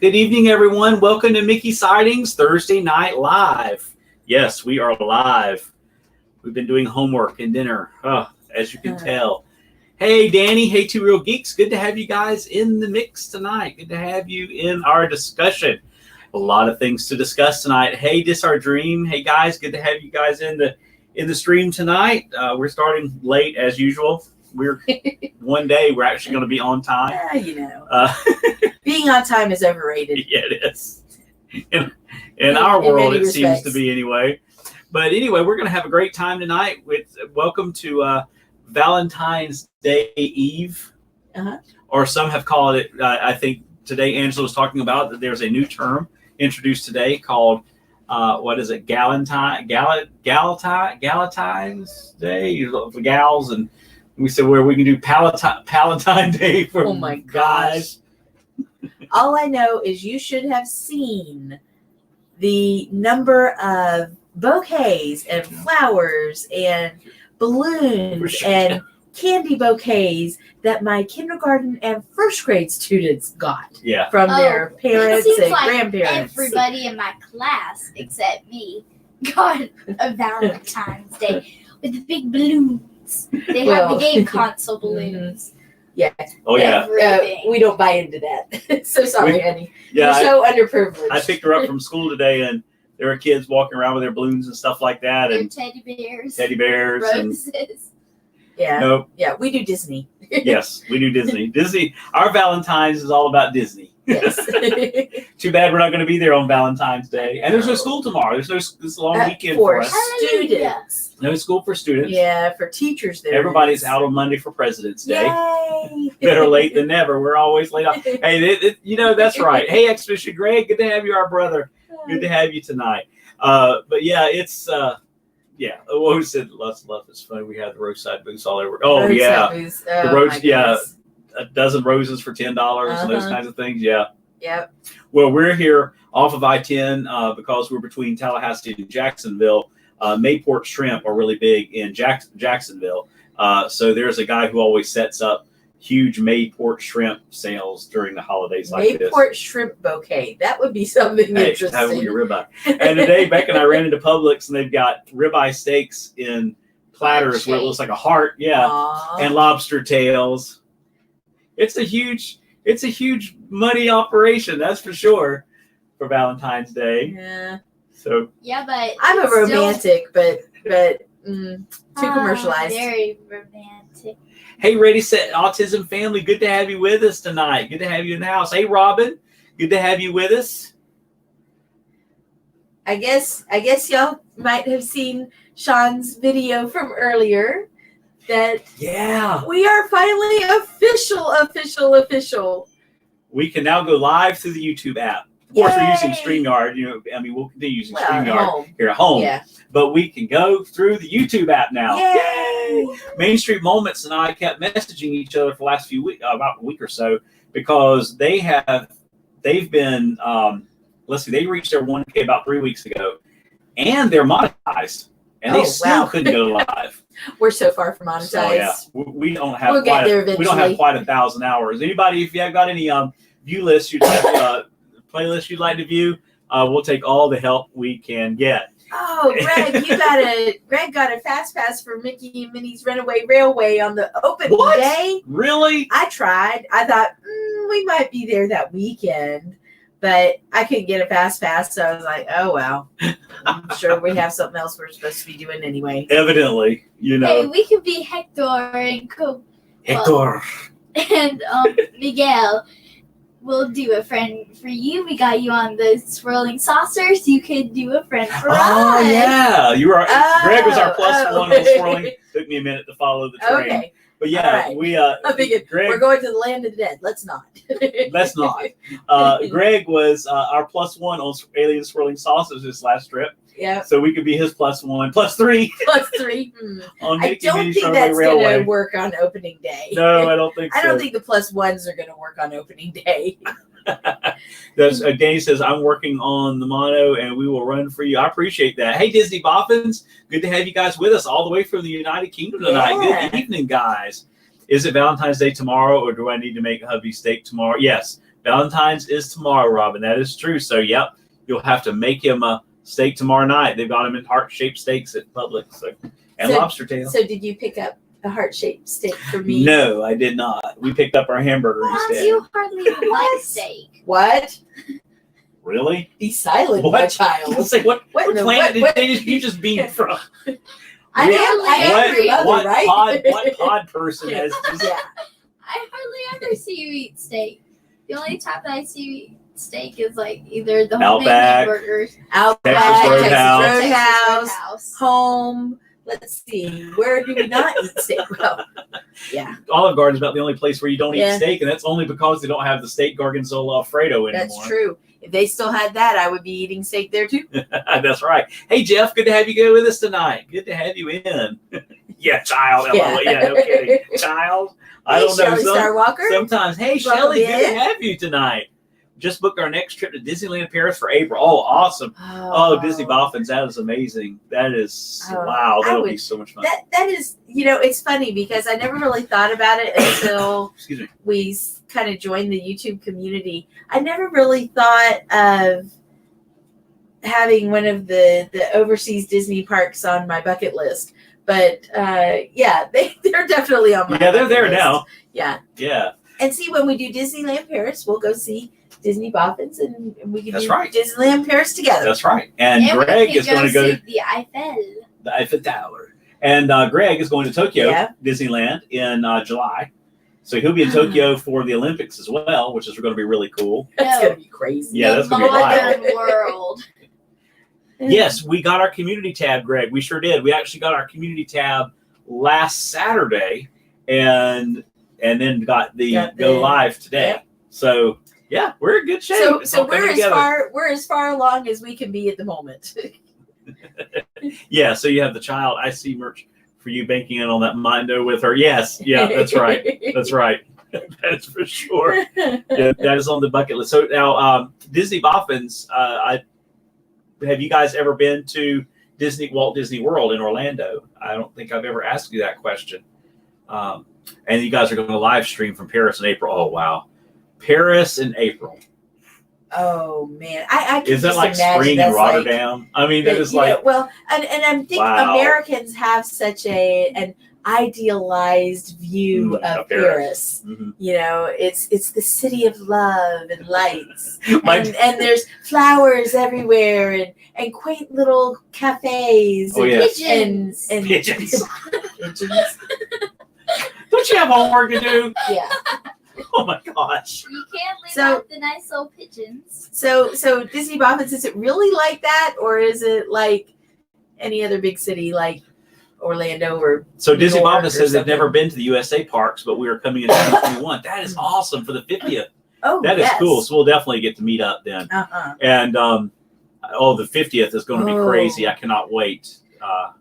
Good evening, everyone. Welcome to Mickey Sightings Thursday Night Live. Yes, we are live. We've been doing homework and dinner, as you can tell. Hey, Danny. Hey, Two Real Geeks. Good to have you guys in the mix tonight. Good to have you in our discussion. A lot of things to discuss tonight. Hey, This Our Dream. Hey, guys. Good to have you guys in the stream tonight. We're starting late as usual. We're one day we're actually going to be on time. Being on time is overrated. Yeah, it is. In our world, it seems to be anyway. But anyway, we're going to have a great time tonight. Welcome to Valentine's Day Eve, or some have called it. I think today Angela was talking about that there's a new term introduced today called what is it? Galentine's Day for gals, and we said where we can do Palatine Day for guys. All I know is you should have seen the number of bouquets and flowers and balloons and candy bouquets that my kindergarten and first grade students got from their parents and grandparents. Everybody in my class except me got a Valentine's Day with the big balloons. They have the game console balloons. Yeah. Oh, yeah. We don't buy into that. So sorry, Annie. Yeah, You're so underprivileged. I picked her up from school today, and there were kids walking around with their balloons and stuff like that. And teddy bears. Roses. Yeah. Nope. Yeah, we do Disney. Yes, we do Disney. Disney. Our Valentine's is all about Disney. Yes. Too bad we're not going to be there on Valentine's Day. And there's no school tomorrow. There's no this long weekend for us. students. No school for students. Yeah, for teachers there. Everybody's out on Monday for President's Day. Yay. Better late than never. We're always late on. Hey, that's right. Hey, Expedition Greg, good to have you, our brother. Good to have you tonight. But yeah, it's what we said love is funny. We had the roadside booths all over. Oh roadside yeah. Booths. The roads, a dozen roses for $10 and those kinds of things. Yeah. Yep. Well, we're here off of I-10 because we're between Tallahassee and Jacksonville. Mayport shrimp are really big in Jacksonville. So there's a guy who always sets up huge Mayport shrimp sales during the holidays like this. Mayport shrimp bouquet. That would be something interesting. Have your ribeye. And today, Beck and I ran into Publix, and they've got ribeye steaks in platters where it looks like a heart. Yeah. Aww. And lobster tails. It's a huge money operation, that's for sure, for Valentine's Day. Yeah. So. Yeah, but I'm a romantic, but too commercialized. Very romantic. Hey, Ready Set Autism family, good to have you with us tonight. Good to have you in the house. Hey, Robin, good to have you with us. I guess y'all might have seen Sean's video from earlier. That we are finally official. We can now go live through the YouTube app. Of course, we're using StreamYard. We'll continue using StreamYard here at home. Yeah. But we can go through the YouTube app now. Yay! Main Street Moments and I kept messaging each other for the last few weeks, about a week or so, because they've been they reached their 1K about 3 weeks ago, and they're monetized, and they still couldn't go live. We're so far from monetized. So, yeah, we don't have we don't have quite 1,000 hours. Anybody, if you have got any view lists, playlists you'd like to view, we'll take all the help we can get. Oh, Greg, Greg got a fast pass for Mickey and Minnie's Runaway Railway on the opening day. Really? I tried. I thought we might be there that weekend, but I couldn't get a fast pass, so I was like, oh well. I'm sure we have something else we're supposed to be doing anyway. Evidently, Hey, we could be Hector and Coco. Hector. And Miguel. We'll do a friend for you. We got you on the swirling saucers. You could do a friend for us. Oh, yeah. You are. Greg was our plus one on swirling. Took me a minute to follow the train. Okay. But yeah, we I'm thinking, Greg, we're going to the land of the dead. Let's not. Let's not. Greg was our plus one on Alien Swirling Saucers this last trip. Yeah. So we could be his plus one, plus three. Plus three. On I don't think that's going to work on opening day. No, I don't think so. I don't think the plus ones are going to work on opening day. Danny says, I'm working on the mono and we will run for you. I appreciate that. Hey, Disney Boffins. Good to have you guys with us all the way from the United Kingdom tonight. Yeah. Good evening, guys. Is it Valentine's Day tomorrow or do I need to make hubby steak tomorrow? Yes. Valentine's is tomorrow, Robin. That is true. So, yep, you'll have to make him a steak tomorrow night. They've got them in heart-shaped steaks at Publix, and lobster tail. So did you pick up a heart-shaped steak for me? No, I did not. We picked up our hamburger instead. You hardly even like steak. What? Really? Be silent, What? my child. Let's say, what What in the- planet what- did you just beam from? I am your mother, what right? pod person has just Yeah. I hardly ever see you eat steak. The only time that I see you eat steak is like either the homemade Outback. hamburgers, Outback, Texas Texas Roadhouse. Roadhouse, home. Let's see. Where do we not eat steak? Well, yeah, Olive Garden is about the only place where you don't eat Yeah. steak, and that's only because they don't have the steak Gorgonzola Alfredo anymore. that's true. If they still had that, I would be eating steak there too. That's right. Hey, Jeff, good to have you go with us tonight. Good to have you in. Yeah, child. Yeah. Yeah, no kidding. Child. I Hey, don't know. Shelley Starwalker. Sometimes, hey, Welcome Shelly, good in. to have you tonight. Just booked our next trip to Disneyland Paris for April. Oh, awesome. Oh, Disney Boffins, that is amazing. That is, Oh, wow, I that'll would- be so much fun. That is, it's funny because I never really thought about it until Excuse me. we kind of joined the YouTube community. I never really thought of having one of the overseas Disney parks on my bucket list. But yeah, they're definitely on my Yeah, they're bucket there list. now. Yeah. Yeah, And see, when we do Disneyland Paris, we'll go see Disney Boffins and we can That's do right. Disneyland Paris together. that's right. And we Greg can is going to go see the Eiffel. the Eiffel Tower. And Greg is going to Tokyo Yeah. Disneyland in July. So he'll be in Tokyo for the Olympics as well, which is going to be really cool. That's No. going to be crazy. Yeah, that's gonna be wild. Modern world. Yes, we got our community tab, Greg. We sure did. We actually got our community tab last Saturday, and then got the go live today. Yep. So yeah, we're in good shape. So, It's so all coming we're as together. far along as we can be at the moment. Yeah, so you have the child IC merch for you banking in on that Mondo with her. Yes, yeah, that's right. That's right. That's for sure. Yeah, that is on the bucket list. So now, Disney Boffins, have you guys ever been to Walt Disney World in Orlando? I don't think I've ever asked you that question. And you guys are going to live stream from Paris in April. Oh, wow. Paris in April. Oh man, I can Is that just like imagine spring in that's like- Rotterdam? I mean, that is Yeah, like, well, and I think Wow. Americans have such an idealized view of Paris. Mhm. It's the city of love and lights, My- and there's flowers everywhere, and quaint little cafes. Oh, and, yes. Pigeons. and Pigeons. pigeons. Don't you have homework to do? Yeah. Oh my gosh. You can't leave So- out the nice little pigeons. So Disney Boffins, is it really like that, or is it like any other big city like Orlando or So New Disney York Bobbin or says they've something? never been to the USA parks, but we are coming in 2021. That is awesome for the 50th. Oh, That is yes. cool. So we'll definitely get to meet up then. Uh-huh. And the 50th is going to be Oh. crazy. I cannot wait.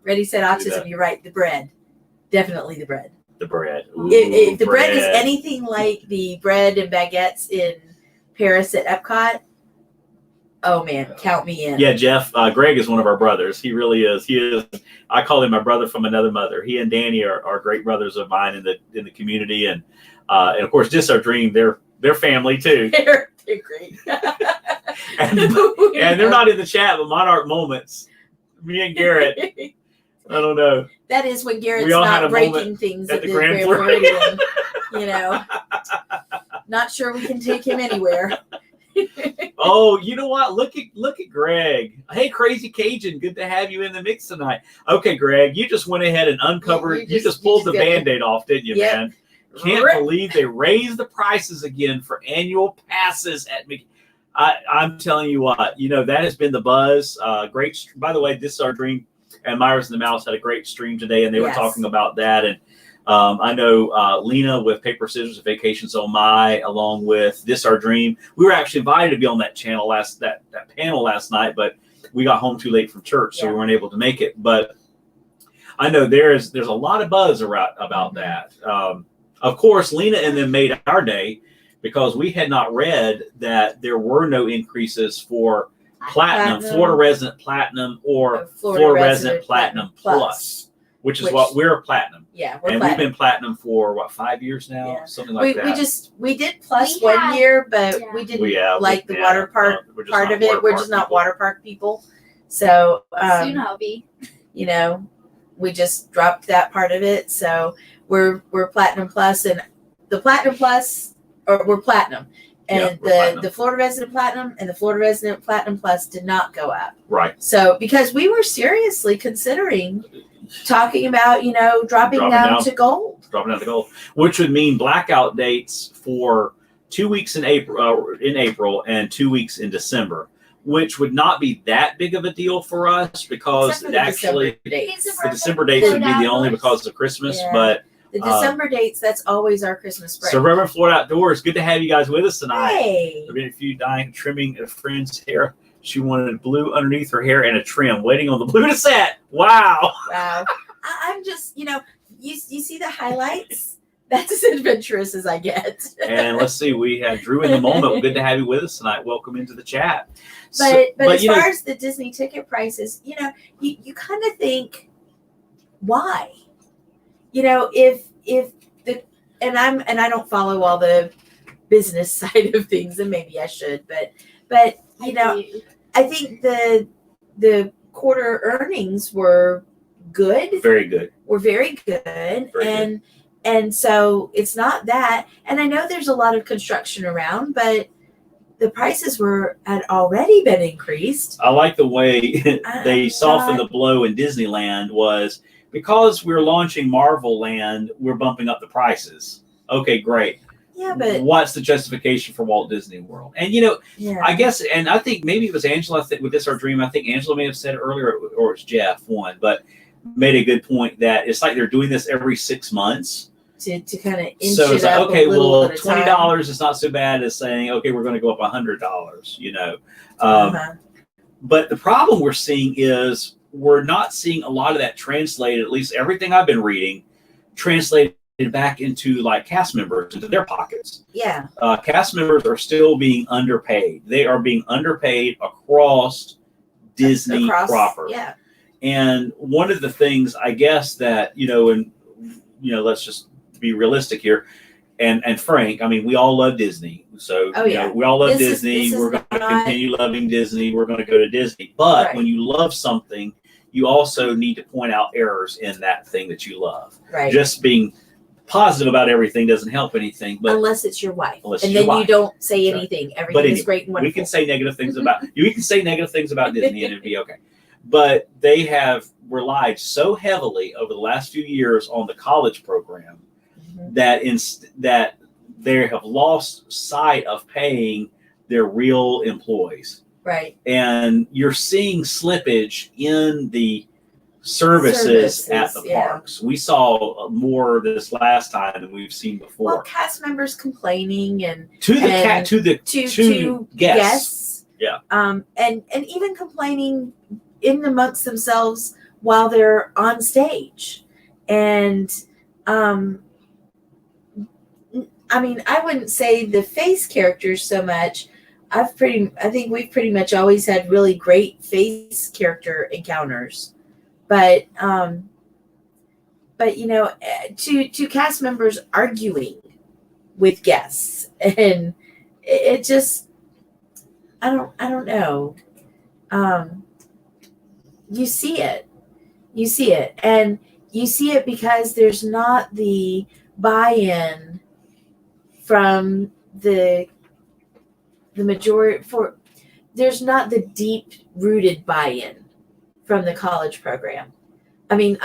Ready, set, Do that. autism. You're right. The bread, definitely the bread. The bread. If the Ooh, bread is anything like the bread and baguettes in Paris at Epcot, oh man, count me in. Yeah, Jeff. Greg is one of our brothers. He really is. He is. I call him my brother from another mother. He and Danny are great brothers of mine in the community, and of course, just our dream. They're family too, they're great. and they're not in the chat, but Monarch Moments. Me and Garrett. I don't know. That is when Garrett's We all had not a breaking moment things at at the the Grand Grand Floridian. Floridian. Not sure we can take him anywhere. Oh, you know what? Look at Greg. Hey, Crazy Cajun, good to have you in the mix tonight. Okay, Greg, you just went ahead and uncovered. You just pulled the got it. Band-Aid off, didn't you, Yep. man? Can't Rip. believe they raised the prices again for annual passes at Mickey. I'm telling you what, that has been the buzz. Great. By the way, This Is Our Dream and Myers and the Mouse had a great stream today, and they were Yes. talking about that. And I know Lena with Paper Scissors and Vacations on My, along with This Our Dream. We were actually invited to be on that channel that panel last night, but we got home too late from church, so Yeah. we weren't able to make it. But I know there's a lot of buzz about that. Of course, Lena and them made our day because we had not read that there were no increases for Platinum, Platinum. Florida Resident Platinum, or Florida Resident Platinum Plus. which is what we're platinum. Yeah, we're and platinum. we've been platinum for what, 5 years now, Yeah. something like that. We did plus We one had- year, but yeah. we didn't like the water park we're just part not of it. water We're park just not people. water park people. So Soon I'll be. you know, we just dropped that part of it. So we're platinum plus, and the platinum plus, or we're platinum, and Yeah, we're platinum. the Florida resident platinum and the Florida resident platinum plus did not go up. Right. So because we were seriously considering talking about, dropping down to gold. Dropping down to gold, which would mean blackout dates for 2 weeks in April and 2 weeks in December, which would not be that big of a deal for us because Except for it the actually December dates. the December dates would be the only because of Christmas. Yeah. But The December dates, that's always our Christmas break. so Reverend Florida Outdoors, good to have you guys with us tonight. Hey. There've been a few dying trimming a friend's hair. She wanted blue underneath her hair and a trim, waiting on the blue to set. Wow. Wow. I'm just, you see the highlights? That's as adventurous as I get. And let's see, we have Drew in the moment. Good to have you with us tonight. Welcome into the chat. But as you know, far as the Disney ticket prices, you kind of think, why? If the and I don't follow all the business side of things, and maybe I should, but I think the quarter earnings were good. very good. Were very good, Very and so it's not that. And I know there's a lot of construction around, but the prices had already been increased. I like the way they softened God. the blow in Disneyland was because we're launching Marvel Land, we're bumping up the prices. Okay, great. Yeah, but What's the justification for Walt Disney World? And yeah, I guess, and I think maybe it was Angela with This Our Dream. I think Angela may have said it earlier, or it's Jeff one, but made a good point that it's like they're doing this every 6 months. to kind of inch So it's it like, up okay, a little well, at a time. $20 is not so bad as saying, okay, we're going to go up $100. Uh-huh. But the problem we're seeing is we're not seeing a lot of that translated. At least everything I've been reading, translated back into like cast members into their pockets. Yeah, Cast members are still being underpaid. They are being underpaid across Disney proper. Yeah, And one of the things I guess that, let's just be realistic here and frank. I mean, we all love Disney. So, we all love Disney. We're going to continue loving Disney. We're going to go to Disney. But Right. when you love something, you also need to point out errors in that thing that you love. right. Just being positive about everything doesn't help anything. But Unless it's your wife, Unless and it's your then you wife. don't say Right. anything. But Everything is anyway, great and wonderful. we can say negative things about you can say negative things about Disney and it'd be okay. But they have relied so heavily over the last few years on the college program Mhm. that they have lost sight of paying their real employees. Right. And you're seeing slippage in the services at the yeah. parks. We saw more this last time than we've seen before. Well, cast members complaining and to the and to to guests. guests. Yeah. And even complaining in amongst themselves while they're on stage. And I mean, I wouldn't say the face characters so much. I think we've pretty much always had really great face character encounters. But to cast members arguing with guests, and it just I don't know. You see it, and you see it because there's not the buy-in from the majority. There's not the deep-rooted buy-in from the college program. I mean,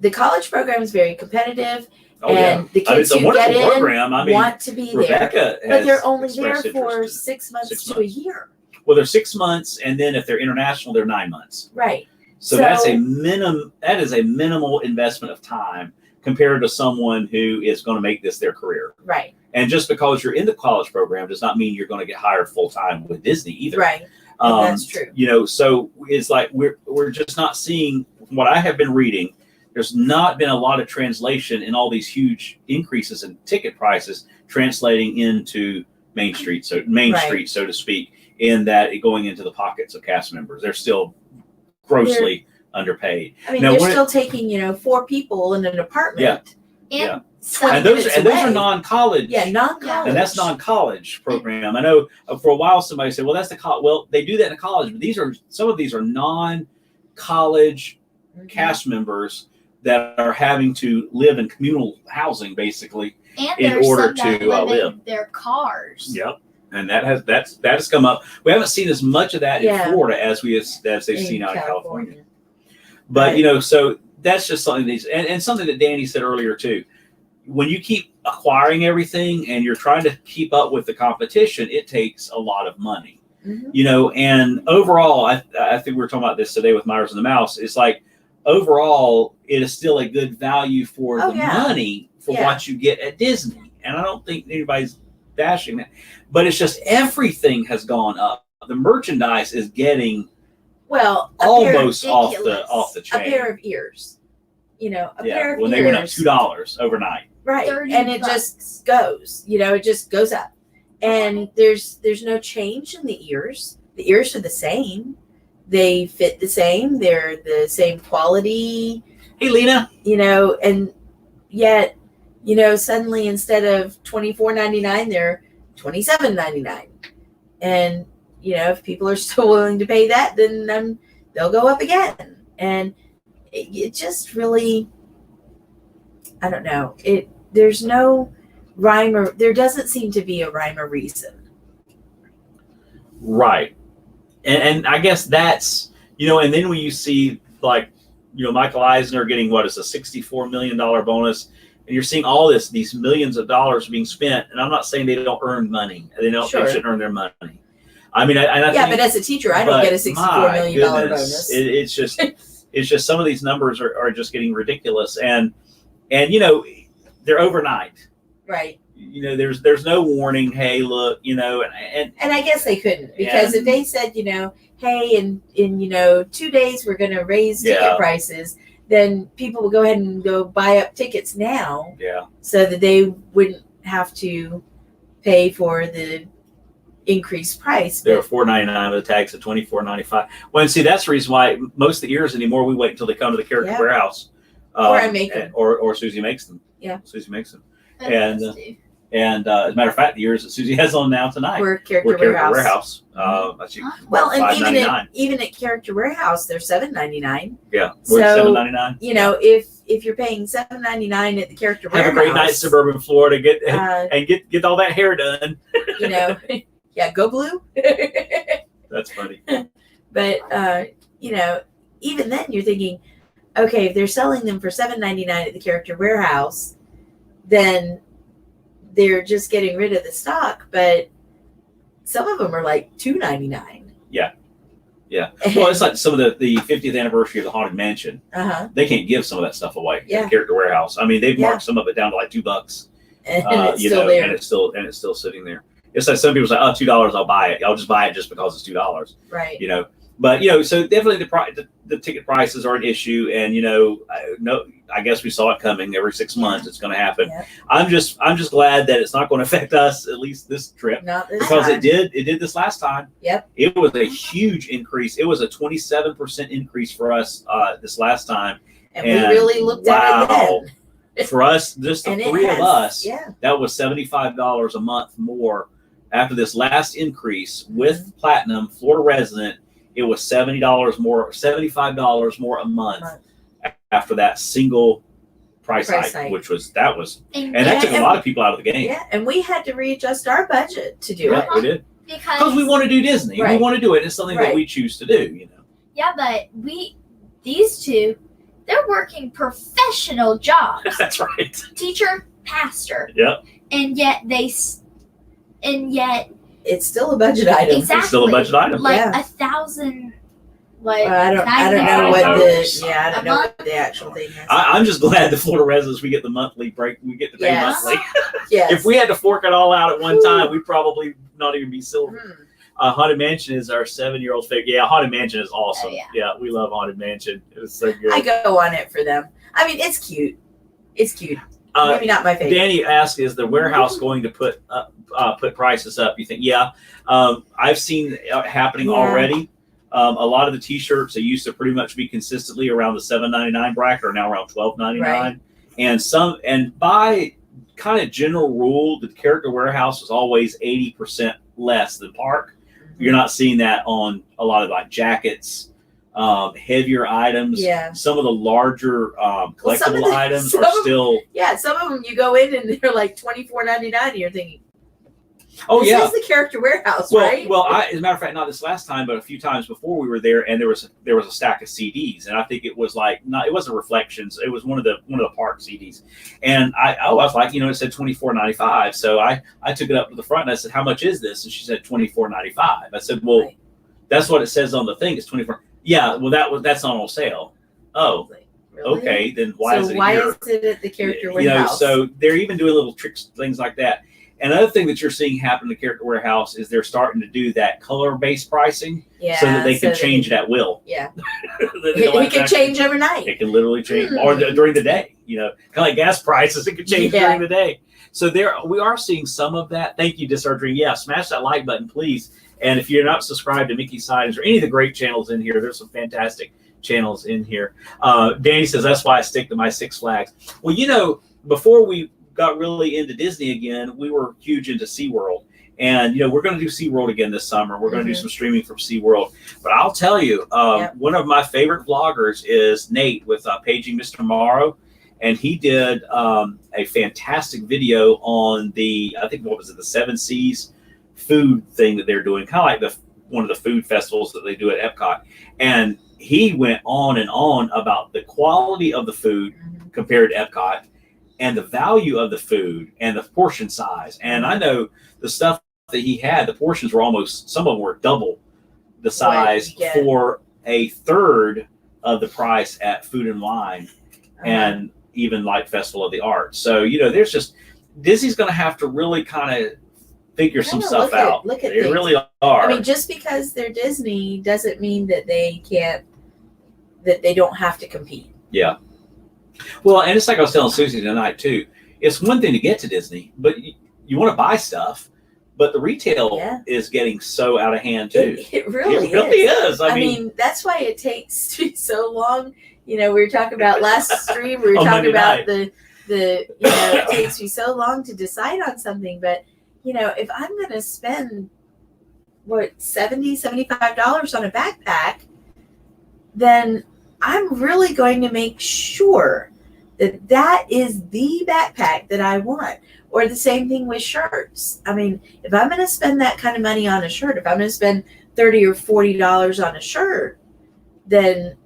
the college program is very competitive, and the kids it's a who wonderful get in program. I mean, want to be there, Rebecca but they're has only there expressed for interest in 6 months 6 to a months. year. Well, they're 6 months, and then if they're international, they're 9 months. Right. So that's a minimum. That is a minimal investment of time compared to someone who is going to make this their career. Right. And just because you're in the college program does not mean you're going to get hired full time with Disney either. Right. And that's true. So it's like we're just not seeing, from what I have been reading, there's not been a lot of translation in all these huge increases in ticket prices translating into Main Street, so to speak, in that it going into the pockets of cast members. They're still grossly underpaid. I mean, Now, they're when still taking 4 people in an apartment. Yeah. And Yeah. some And those minutes are away. non-college. Yeah, non-college. And that's non-college program. I know for a while somebody said, "Well, that's the college." Well, they do that in college, but some of these are non-college Mhm. cast members that are having to live in communal housing, basically, and in there's order some that to live live. in their cars. Yep. And that has come up. We haven't seen as much of that Yeah. in Florida as they've In seen out in California. Right. But so that's just something and something that Danny said earlier too. When you keep acquiring everything and you're trying to keep up with the competition, it takes a lot of money. Mhm. And overall, I think we were talking about this today with Myers and the Mouse. It's like overall, it is still a good value for Oh, the yeah. money for Yeah. what you get at Disney. And I don't think anybody's bashing that, but it's just everything has gone up. The merchandise is getting Well, almost off ridiculous. the a chain. pair of ears. A pair of when ears. they went up $2 overnight. Right. $30 And it just goes. It just goes up. And there's no change in the ears. The ears are the same. They fit the same. They're the same quality. Hey, Lena. And yet, suddenly instead of $24.99, they're $27.99. And if people are still willing to pay that, then they'll go up again. And it just really, I don't know. There's no rhyme or there doesn't seem to be a rhyme or reason. Right. And I guess that's, and then when you see like, Michael Eisner getting what is a $64 million bonus, and you're seeing all these millions of dollars being spent. And I'm not saying they don't earn money. They shouldn't earn their money. I mean, I think, but as a teacher, I don't get a $64 million bonus. It's just some of these numbers are just getting ridiculous. And they're overnight. Right. There's no warning. Hey, look, and I guess they couldn't, because if they said, hey, in 2 days we're going to raise ticket prices, then people will go ahead and go buy up tickets now, so that they wouldn't have to pay for the increased price. They're $4.99 with a tax of $24.95. Well, and see, that's the reason why most of the ears anymore we wait until they come to the Character Warehouse, or I make them, or Susie makes them. Yeah, Susie makes them. And as a matter of fact, the ears that Susie has on now tonight we're Character Warehouse. Well, and even at Character Warehouse, they're $7.99. Yeah, we're $7.99. If you're paying $7.99 at the Character Have Warehouse, a great night, suburban Florida. Get all that hair done. Go blue. That's funny. But even then, you're thinking, okay, if they're selling them for $7.99 at the Character Warehouse, then they're just getting rid of the stock. But some of them are like $2.99. Yeah. Well, it's like some of the 50th anniversary of the Haunted Mansion. They can't give some of that stuff away. Yeah. At the Character Warehouse. I mean, they've marked some of it down to like $2. And it's still there. And it's still sitting there. It's like some people say, "Oh, $2, I'll buy it. I'll just buy it just because it's $2." Right. But so definitely the ticket prices are an issue, and I guess we saw it coming. Every 6 months, it's going to happen. Yep. I'm just glad that it's not going to affect us, at least this trip, Not this because time. it did this last time. Yep. It was a huge increase. It was a 27% increase for us this last time, and we really looked at it then. For us, just the three of us, yeah, that was $75 a month more. After this last increase with Platinum, Florida resident, it was $70 more, $75 more a month after that single price hike, which was that took a lot of people out of the game. Yeah, and we had to readjust our budget to do it. We did, because we want to do Disney. Right. We want to do it. It's something that we choose to do. Yeah, but these two, they're working professional jobs. That's right. Teacher, pastor. Yep. And yet it's still a budget item. Exactly. It's still a budget item. Like 1,000. Like I don't know what the actual thing is. I'm just glad the Florida residents we get the monthly break. We get to pay monthly. Yes. If we had to fork it all out at one time, we'd probably not even be silver. Haunted Mansion is our 7-year-old favorite. Yeah, Haunted Mansion is awesome. Oh, yeah. We love Haunted Mansion. It's so good. I go on it for them. I mean, it's cute. It's cute. Maybe not my favorite. Danny asked, "Is the warehouse going to put prices up?" You think? Yeah, I've seen it happening already. A lot of the T-shirts that used to pretty much be consistently around the $7.99 bracket are now around $12.99, Right. and by kind of general rule, the Character Warehouse is always 80% less than Park. You're not seeing that on a lot of like jackets, heavier items. Yeah. Some of the larger collectible some of the- items some are of- still. Yeah, some of them you go in and they're like $24.99, and you're thinking, Oh this yeah. is the Character Warehouse, Well, right? as a matter of fact, not this last time, but a few times before we were there, and there was a stack of CDs, and I think it was like it wasn't Reflections, it was one of the Park CDs, and I was like, it said $24.95, so I took it up to the front and I said, how much is this? And she said $24.95. I said, well, Right. that's what it says on the thing. It's 24. Yeah, well that's not on sale. Oh, Really? okay, then why so is it why here? is it at the Character Warehouse? So they're even doing little tricks, things like that. Another thing that you're seeing happen in the Character Warehouse is they're starting to do that color-based pricing, yeah, so that they can change it at will. Yeah, They don't it can actually- change overnight. It can literally change, or during the day. Kind of like gas prices, it can change Yeah. during the day. So we are seeing some of that. Thank you, Disardry. Yeah, smash that like button, please. And if you're not subscribed to Mickey Sightings or any of the great channels in here, there's some fantastic channels in here. Danny says that's why I stick to my Six Flags. Well, before we got really into Disney again, we were huge into SeaWorld. And, we're going to do SeaWorld again this summer. We're going to do some streaming from SeaWorld. But I'll tell you, one of my favorite vloggers is Nate with Paging Mr. Morrow. And he did a fantastic video on I think, the Seven Seas food thing that they're doing, kind of like one of the food festivals that they do at Epcot. And he went on and on about the quality of the food compared to Epcot, and the value of the food and the portion size. And I know the stuff that he had, the portions were some of them were double the size for a third of the price at Food and Wine and even like Festival of the Arts. So, there's just, Disney's going to have to really kind of figure some stuff out. Look at they things. really are. I mean, just because they're Disney doesn't mean that they don't have to compete. Yeah. Well, and it's like I was telling Susie tonight too. It's one thing to get to Disney, but you want to buy stuff, but the retail is getting so out of hand too. It really is. I mean, that's why it takes so long. We were talking about last stream. We were On talking Monday about night. it takes me so long to decide on something. But if I'm going to spend $75 on a backpack, then I'm really going to make sure that is the backpack that I want. Or the same thing with shirts. I mean, if I'm going to spend that kind of money on a shirt, if I'm going to spend $30 or $40 on a shirt, then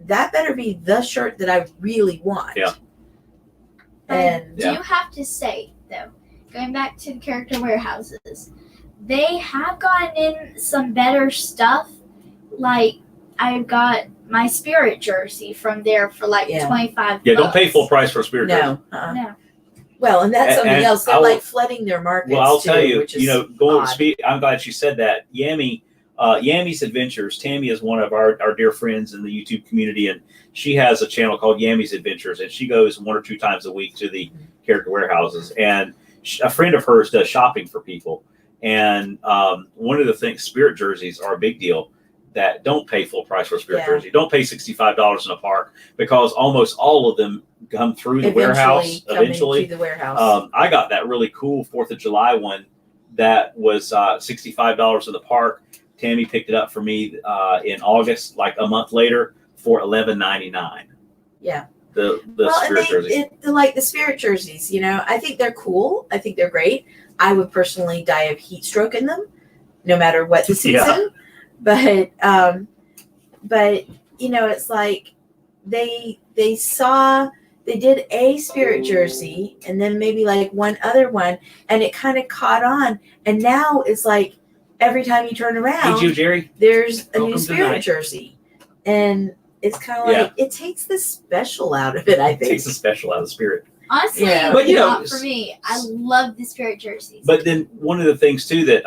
that better be the shirt that I really want. Yeah. And do you have to say, though, going back to the Character Warehouses, they have gotten in some better stuff. Like, I've got my Spirit jersey from there for like $25. Yeah, don't pay full price for a Spirit jersey. No. Well, and that's something And else. They're like flooding their markets. Well, I'll too, tell you, which is going odd. to speak. I'm glad you said that. Yammy's Adventures. Tammy is one of our dear friends in the YouTube community, and she has a channel called Yammy's Adventures, and she goes 1 or 2 times a week to the Character Warehouses. And a friend of hers does shopping for people. And one of the things, Spirit jerseys are a big deal. That don't pay full price for a Spirit jersey. Don't pay $65 in a park, because almost all of them come through the warehouse eventually. The warehouse. I got that really cool 4th of July one that was $65 in the park. Tammy picked it up for me in August, like a month later, for $11.99. Yeah. The Spirit jerseys. Like the Spirit jerseys, I think they're cool. I think they're great. I would personally die of heat stroke in them, no matter what the season. But it's like they did a Spirit jersey and then maybe like one other one, and it kind of caught on, and now it's like every time you turn around, Hey, Jerry, there's a new welcome Spirit tonight. jersey, and it's kind of like it takes the special out of it. I It think takes the special out of Spirit. Honestly, But, not for me. I love the Spirit jerseys. But then one of the things too that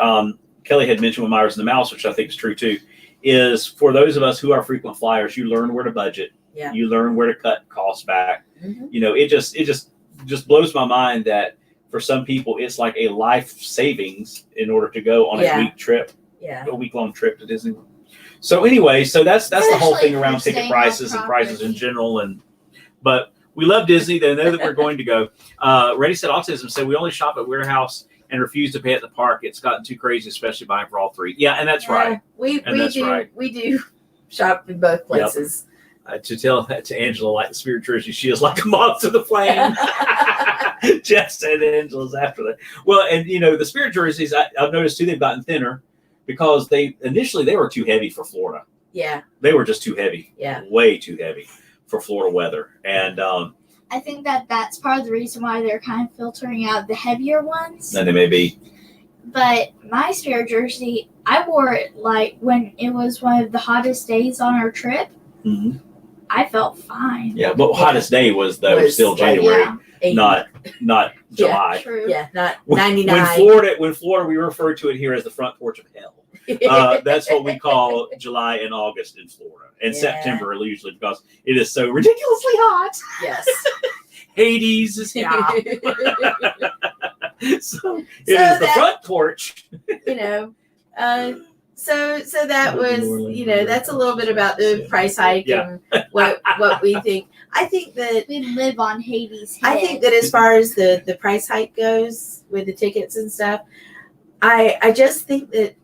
Kelly had mentioned with Myers and the Mouse, which I think is true too, is for those of us who are frequent flyers, you learn where to budget. Yeah. You learn where to cut costs back. Mhm. It just blows my mind that for some people it's like a life savings in order to go on a week trip, Yeah. a week-long trip to Disney. So anyway, so that's the whole Especially thing around for ticket staying on prices and prices in property. general. But we love Disney. They know that we're going to go. Ready Set Autism said we only shop at Warehouse and refuse to pay at the park. It's gotten too crazy, especially buying for all three. Yeah, and that's right. We that's do right. we do shop in both places. To tell that to Angela, like the spirit jersey, she is like a moth to the flame. Jeff said Angela's after that. Well, and the spirit jerseys, I've noticed too, they've gotten thinner because they were too heavy for Florida. Yeah. They were just too heavy. Yeah. Way too heavy for Florida weather. And I think that's part of the reason why they're kind of filtering out the heavier ones. then they may be. But my spirit jersey, I wore it like when it was one of the hottest days on our trip. Mm-hmm. I felt fine. Yeah, but hottest day was still January, Yeah, not July. true. Yeah, not When 99. Florida, we refer to it here as the front porch of hell. That's what we call July and August in Florida, and Yeah. September usually because it is so ridiculously hot. Yes. Hades is here. So it is the that- front porch. So that was, that's a little bit about the price hike Yeah. and what we think. I think that We live on Hades' head. I think that as far as the price hike goes with the tickets and stuff, I just think that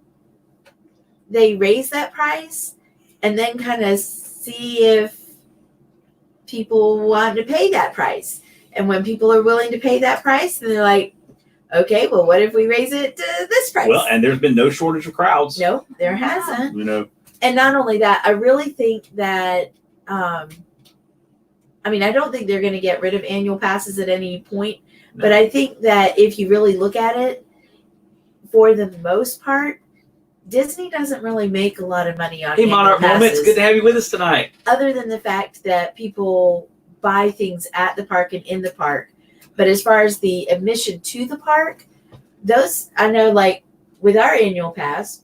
they raise that price and then kind of see if people want to pay that price. And when people are willing to pay that price, then they're like, okay, well, what if we raise it to this price? Well, and there's been no shortage of crowds. No, there hasn't. And not only that, I really think that, I don't think they're going to get rid of annual passes at any point, No. but I think that if you really look at it, for the most part, Disney doesn't really make a lot of money on Hey, annual Monarch passes, Moment, it's good to have you with us tonight. other than the fact that people buy things at the park and in the park. But as far as the admission to the park, those, I know, like with our annual pass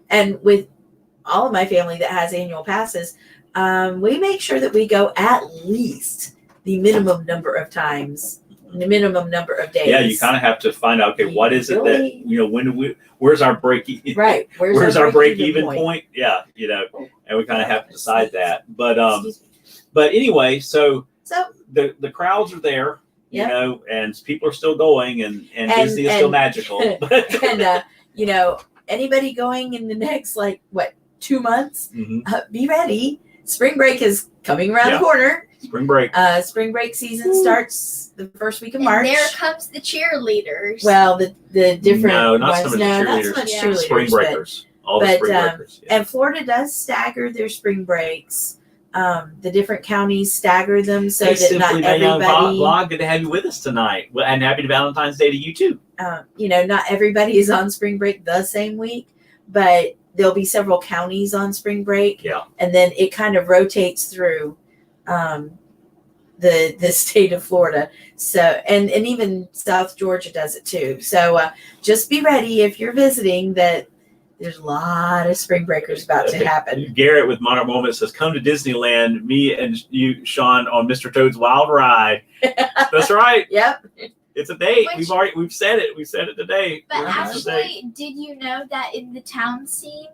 and with all of my family that has annual passes, we make sure that we go at least the minimum number of times, the minimum number of days. Yeah, you kind of have to find out, okay, what is it Really? that, when do where's our break even? Right. Where's our break even point? Yeah, and we kind of have to decide that. But Excuse me. but anyway, so So the crowds are there, Yeah. and people are still going, and And- Disney is still and- magical. and anybody going in the next 2 months, Mhm. be ready. Spring break is coming around Yeah. the corner. Spring break. Spring break season starts the first week of And March. there comes the cheerleaders. Well, the different No, not ones. some of the No, not so cheerleaders. much Yeah. cheerleaders. Spring but- breakers. All the but, spring breakers. Yeah. and Florida does stagger their spring breaks. The different counties stagger them so Hey, that not Simply My Young everybody, Blog, good to have you with us tonight. Well, and happy Valentine's Day to you too. not everybody is on spring break the same week, but there'll be several counties on spring break. Yeah. And then it kind of rotates through the state of Florida. So and even South Georgia does it too. So just be ready if you're visiting that there's a lot of spring breakers about to happen. Garrett with Monarch Moment says, "Come to Disneyland, me and you, Sean, on Mr. Toad's Wild Ride." That's right. Yep. It's a date. Which- We've said it. We said it today. But It's a date. actually, did you know that in the town scene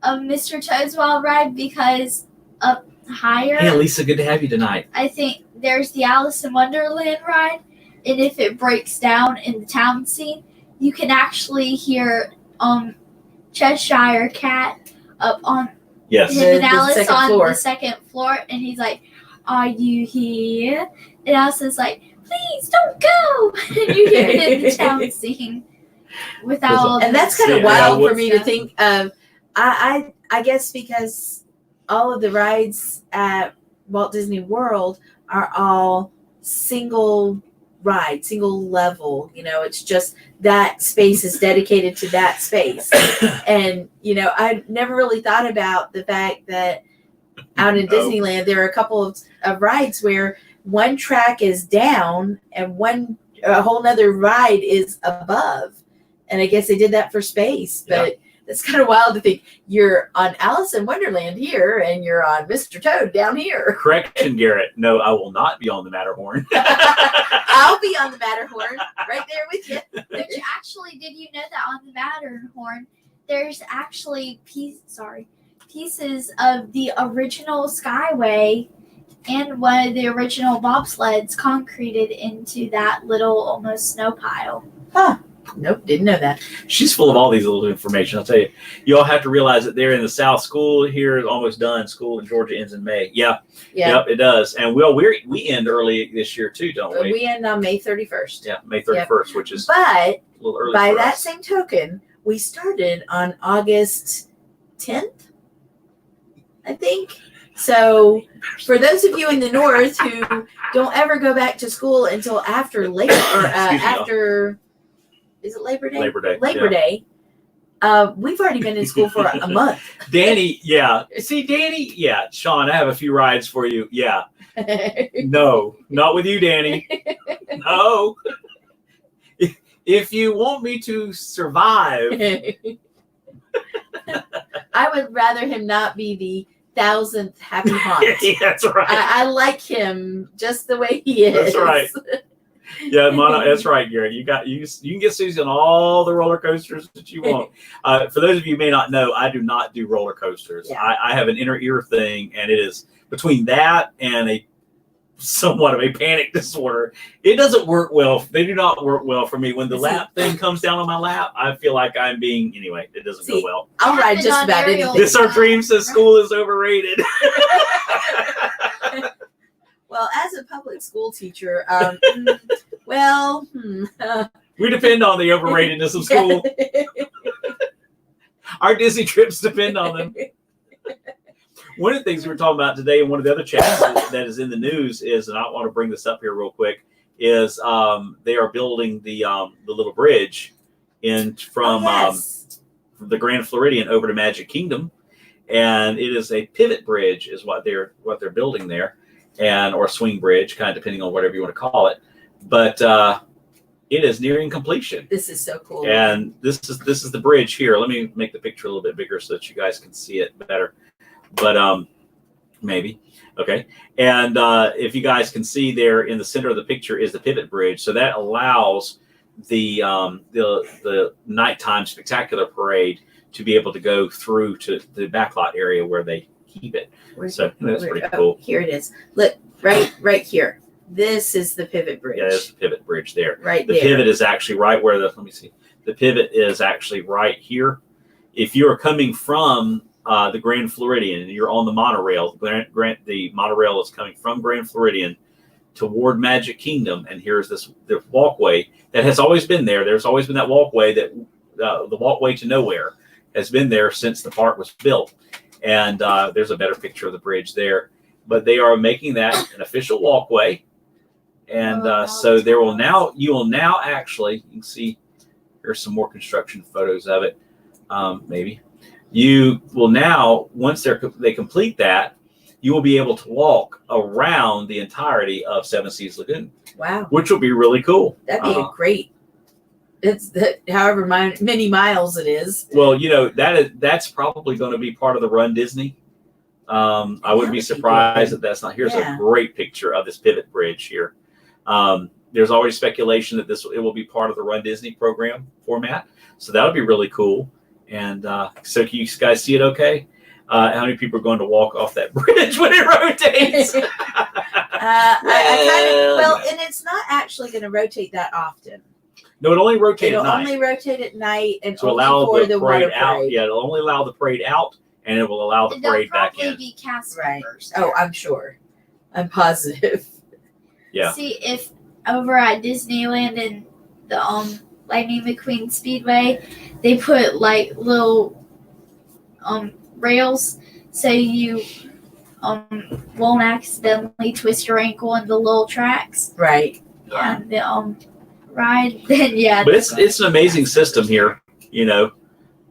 of Mr. Toad's Wild Ride, because up higher, Hey, Lisa, good to have you tonight. I think there's the Alice in Wonderland ride, and if it breaks down in the town scene, you can actually hear Cheshire Cat up on Yes. him and The Alice second on floor. the second floor, and he's like, "Are you here?" And Alice is like, "Please don't go." And you hear it in the town scene without all And that's this kind of Yeah, wild what- for me to think of. I guess because all of the rides at Walt Disney World are all single ride, single level. It's just that space is dedicated to that space. And I never really thought about the fact that out in No. Disneyland there are a couple of rides where one track is down and a whole nother ride is above. And I guess they did that for space, but it's kind of wild to think you're on Alice in Wonderland here and you're on Mr. Toad down here. Correction, Garrett. No, I will not be on the Matterhorn. I'll be on the Matterhorn right there with you. Which actually, did you know that on the Matterhorn, there's actually pieces of the original Skyway and one of the original bobsleds concreted into that little almost snow pile. Nope, didn't know that. She's full of all these little information. I'll tell you. You all have to realize that they're in the South. School here is almost done. School in Georgia ends in May. Yeah. Yep, it does. And we end early this year too, don't we? We end on May 31st. Yeah, May 31st, which is but a little early by for that us. same token, we started on August 10th, I think. So for those of you in the north who don't ever go back to school until after Labor or after, is it Labor Day? Labor Day. Labor Day. We've already been in school for a month. Danny, yeah. See, Danny, yeah. Sean, I have a few rides for you. Yeah. No, not with you, Danny. No. If you want me to survive. I would rather him not be the 1,000th happy haunt. That's right. I like him just the way he is. That's right. Yeah, that's right, Garrett. You can get Susie on all the roller coasters that you want. For those of you who may not know, I do not do roller coasters. Yeah. I have an inner ear thing, and it is between that and a somewhat of a panic disorder. It doesn't work well. They do not work well for me. When the lap thing comes down on my lap, I feel like I'm being anyway. It doesn't go well. I'll ride just about anything. This our dream says school is overrated. Well, as a public school teacher, we depend on the overratedness of school. Our Disney trips depend on them. One of the things we were talking about today, and one of the other chats that is in the news is, and I want to bring this up here real quick, is they are building the little bridge from the Grand Floridian over to Magic Kingdom, and it is a pivot bridge, is what they're building there, or a swing bridge, kind of depending on whatever you want to call it, but it is nearing completion. This is so cool. And this is the bridge here. Let me make the picture a little bit bigger so that you guys can see it better. But maybe. Okay. And if you guys can see there in the center of the picture is the pivot bridge. So that allows the nighttime spectacular parade to be able to go through to the backlot area where they keep it. So that's pretty cool. Here it is. Look, right here. This is the pivot bridge. Yeah, that's the pivot bridge there. Right there. The pivot is actually right where let me see. The pivot is actually right here. If you are coming from the Grand Floridian, and you're on the monorail. The monorail is coming from Grand Floridian toward Magic Kingdom, and here's the walkway that has always been there. There's always been that walkway that the walkway to nowhere has been there since the park was built. And there's a better picture of the bridge there, but they are making that an official walkway, and so you will now actually, you can see here's some more construction photos of it, maybe. You will now, once they complete that, you will be able to walk around the entirety of Seven Seas Lagoon. Wow. Which will be really cool. That'd be great. It's however many miles it is. Well, that's probably going to be part of the Run Disney. I wouldn't be surprised if that's not. Here's a great picture of this pivot bridge here. There's already speculation that it will be part of the Run Disney program format. So that'll be really cool. And so can you guys see it okay? How many people are going to walk off that bridge when it rotates? And it's not actually going to rotate that often. No, it only rotates It'll at night. only rotate at night and to only allow for the parade water out. parade. Yeah, it'll only allow the parade out, and it will allow the parade back in. There'll probably be cast Right. members. Oh, I'm sure. I'm positive. Yeah. See, if over at Disneyland and the Lightning McQueen Speedway, they put like little rails so you won't accidentally twist your ankle on the little tracks. Right. And the ride, then But it's an amazing system here,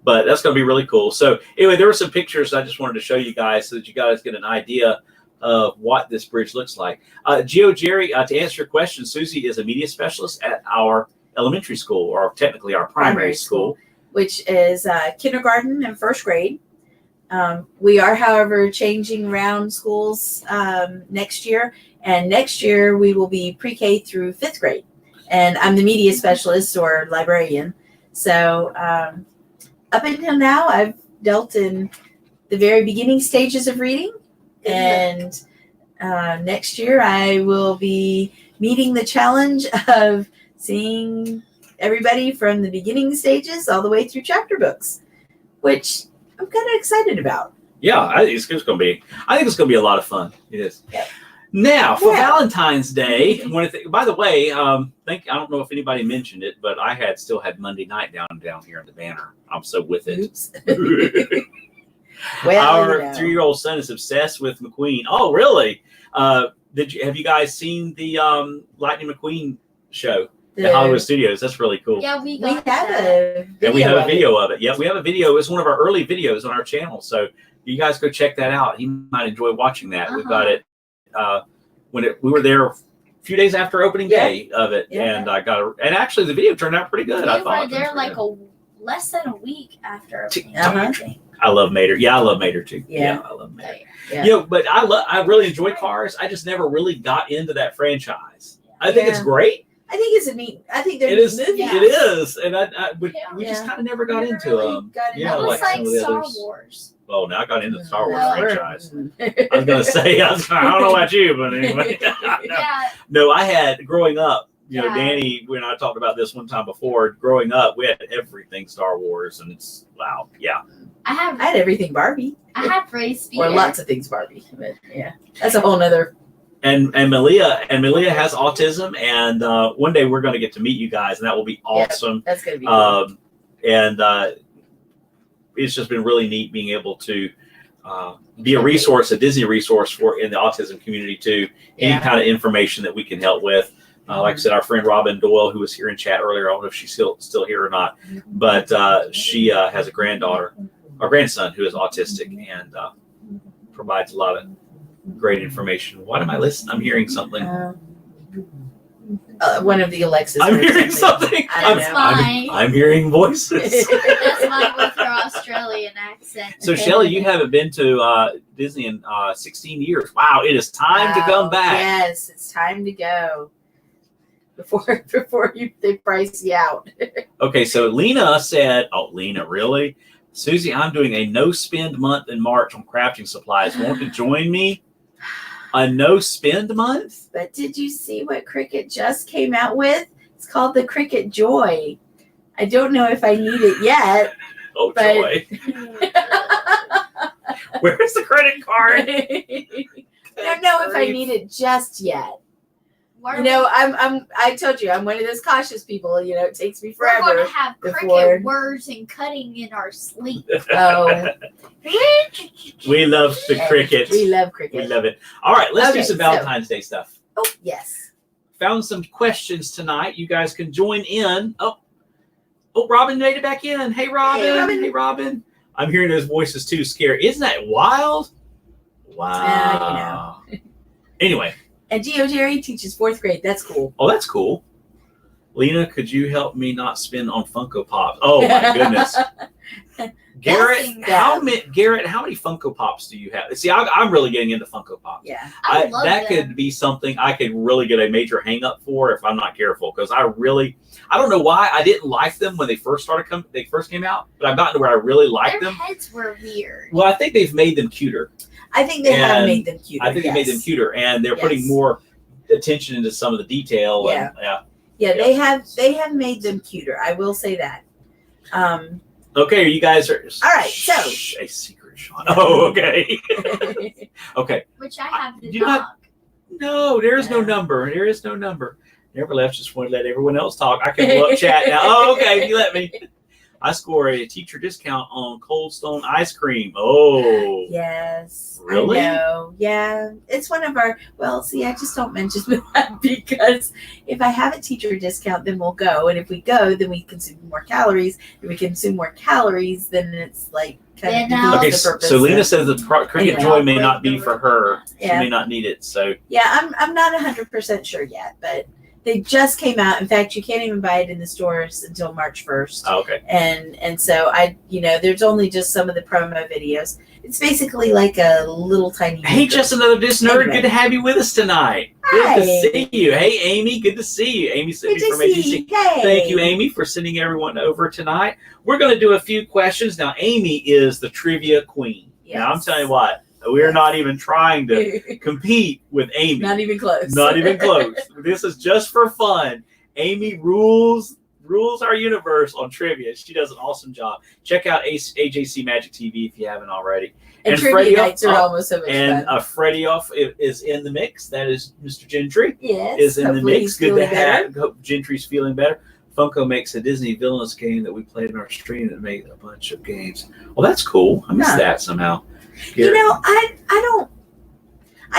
but that's going to be really cool. So anyway, there were some pictures I just wanted to show you guys so that you guys get an idea of what this bridge looks like. Jerry, to answer your question, Susie is a media specialist at our elementary school, or technically our primary school, which is kindergarten and first grade. We are, however, changing around schools next year, and next year we will be pre-K through fifth grade. And I'm the media specialist or librarian. So up until now, I've dealt in the very beginning stages of reading, and next year I will be meeting the challenge of seeing everybody from the beginning stages all the way through chapter books, which I'm kind of excited about. Yeah, I think it's going to be a lot of fun. It is. Yep. Now, for Yeah. Valentine's Day, by the way, I don't know if anybody mentioned it, but I still had Monday night down here in the banner. I'm so with it. Oops. Well, Our you know. 3-year-old son is obsessed with McQueen. Oh, really? Have you guys seen the Lightning McQueen show at Hollywood Studios? That's really cool. Yeah, we We got have that. a video. And we have a of it. video of it. Yeah, we have a video. It's one of our early videos on our channel. So you guys go check that out. You might enjoy watching that. We've got it we were there a few days after opening day of it. Yeah. And and actually the video turned out pretty good. I We thought. were there like less than a week after opening. Uh-huh. I think. I love Mater. Yeah, I love Mater too. Yeah. I love Mater. Yeah. You know, but I really enjoy Cars. I just never really got into that franchise. I think it's Yeah. great. I think it's a neat. I think they're It is. movies. Yeah. It is. And we Yeah. just kind of never got Never into really them. got into Yeah, It was like some like of the Star others. Wars. Well, now I got into the Star Wars Well, franchise. I was going to say, I don't know about you, but anyway. Yeah, No, I had, growing up, Yeah. Danny, when I talked about this one time before, growing up, we had everything Star Wars, and it's, wow, yeah. I have I had everything Barbie, I have race or fear. lots of things Barbie. But yeah, that's a whole nother. And Malia has autism, and one day we're going to get to meet you guys, and that will be awesome. That's gonna be. Cool. And it's just been really neat being able to be a resource, a Disney resource in the autism community too. Any Yeah. kind of information that we can help with. Like I said, our friend Robin Doyle, who was here in chat earlier, I don't know if she's still here or not, but she has a grandson who is autistic and provides a lot of great information. What am I listening? I'm hearing something. One of the Alexas. I'm or hearing something. I don't That's know. mine. I'm hearing voices. That's mine with her Australian accent. So Shelley, you haven't been to Disney in 16 years. Wow, it is time to come Wow. back. Yes, it's time to go. Before they price you out. Okay, so Lena said, "Oh, Lena, really? Susie, I'm doing a no spend month in March on crafting supplies. Want to join me? A no spend month? But did you see what Cricut just came out with? It's called the Cricut Joy. I don't know if I need it yet. Oh, But- joy! Where's the credit card? I don't know if I need it just yet. We're, You know, I told you I'm one of those cautious people. You know, it takes me we're going forever. to have before- cricket words and cutting in our sleep. Oh, We love the cricket. we love We Cricut. love it. All right, let's do Okay, some so- Valentine's Day stuff. Oh, yes. Found some questions tonight. You guys can join in. Oh, Robin made it back in. Hey, Robin. Hey, Robin. Hey, Robin. I'm hearing those voices too. Scary. Isn't that wild? Wow. Anyway. And Geo Jerry teaches 4th grade. That's cool. Oh, that's cool. Lena, could you help me not spend on Funko Pops? Oh my goodness. Garrett, how many Funko Pops do you have? See, I'm really getting into Funko Pops. Yeah. I love That them. could be something I could really get a major hang up for if I'm not careful. Because I don't know why I didn't like them when they first came out, but I've gotten to where I really like Their them. heads were weird. Well, I think they've made them cuter. I think they have And made them cuter. I think they made them cuter, and they're putting Yes. more attention into some of the detail. Yeah. And, yeah. Yeah, they have made them cuter. I will say that. Okay, you guys are. All right, so- Shh, a secret, Sean. Oh, okay. Okay. Which I have the You dog. not- No, there is no Yeah. number. There is no number. Never left. Just want to let everyone else talk. I can pull up chat now. Oh, okay. You let me. I score a teacher discount on Cold Stone ice cream. Oh. Yes. Really? I know. Yeah. It's one of our, well, see, I just don't mention that because if I have a teacher discount, then we'll go. And if we go, then we consume more calories. If we consume more calories, then it's like kind Then of I'll- Okay, defeats the purpose. so Lena of- says the Cricket Anyway. Joy may not be for her. She Yeah. may not need it. So, Yeah, I'm not 100% sure yet, but They just came out. In fact, you can't even buy it in the stores until March 1st. Oh, okay. And so there's only just some of the promo videos. It's basically like a little tiny. Hey, movie. just another Disney nerd. Anyway. Good to have you with us tonight. Good Hi. to see you. Hey, Amy. Good to see you. Amy sent Good me to from see AGC. you. Hey. Thank you, Amy, for sending everyone over tonight. We're going to do a few questions. Now, Amy is the trivia queen. Now, I'm Yes. telling you what, we're not even trying to compete with Amy. Not even close. Not even close. This is just for fun. Amy rules our universe on trivia. She does an awesome job. Check out AJC Magic TV if you haven't already. And Freddie trivia nights are Off- almost so much And fun. Freddie Off is in the mix. That is Mr. Gentry. Yes. Is in the hopefully mix. he's Good to feeling better. have. Hope Gentry's feeling better. Funko makes a Disney Villainous game that we played in our stream that made a bunch of games. Well, that's cool. I missed Yeah. that somehow. You know, I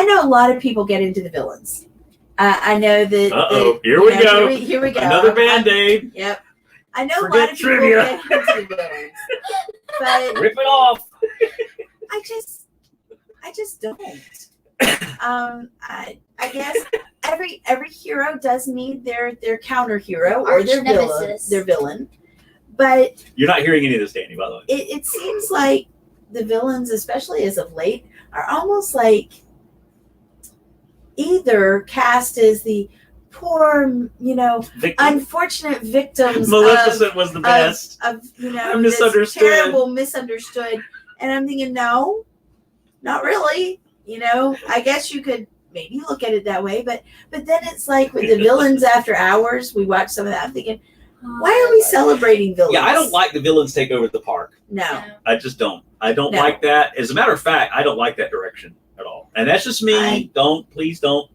know a lot of people get into the villains. I know that. Uh-oh, here we go. Here we go. Another I'm- Band-Aid. Yep. I know Forget a lot of people trivia. get into the villains, but Rip it off. I just don't. I guess every hero does need their counter hero or their villain, Arch-nemesis. but You're not hearing any of this, Danny, by the way. it seems like the villains, especially as of late, are almost like either cast as the poor, Victim. unfortunate victims Maleficent was the best. of I'm this misunderstood. terrible misunderstood. And I'm thinking, no, not really. I guess you could maybe look at it that way, but then it's like with the villains after hours, we watch some of that. I'm thinking, why are we celebrating villains? Yeah, I don't like the villains take over the park. No. I just don't. I don't No. like that. As a matter of fact, I don't like that direction at all. And that's just me. Please don't.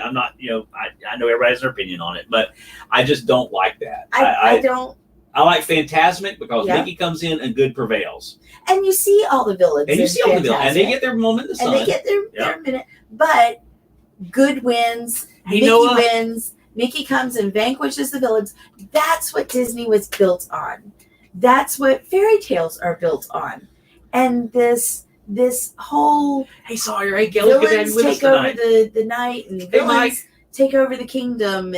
I'm not. I know everybody has their opinion on it, but I just don't like that. I don't. I like Phantasmic because Yeah. Mickey comes in and good prevails. And you see all the villains. And you in see all the villains, and they Fantasmic. get their moment in the sun. And they get their minute. But good wins. Hey, Mickey Noah. wins. Mickey comes and vanquishes the villains. That's what Disney was built on. That's what fairy tales are built on. And this whole Hey, Sawyer. Hey, Gail. Good to have villains you with us take over tonight. the night, and Hey, villains Mike. take over the kingdom,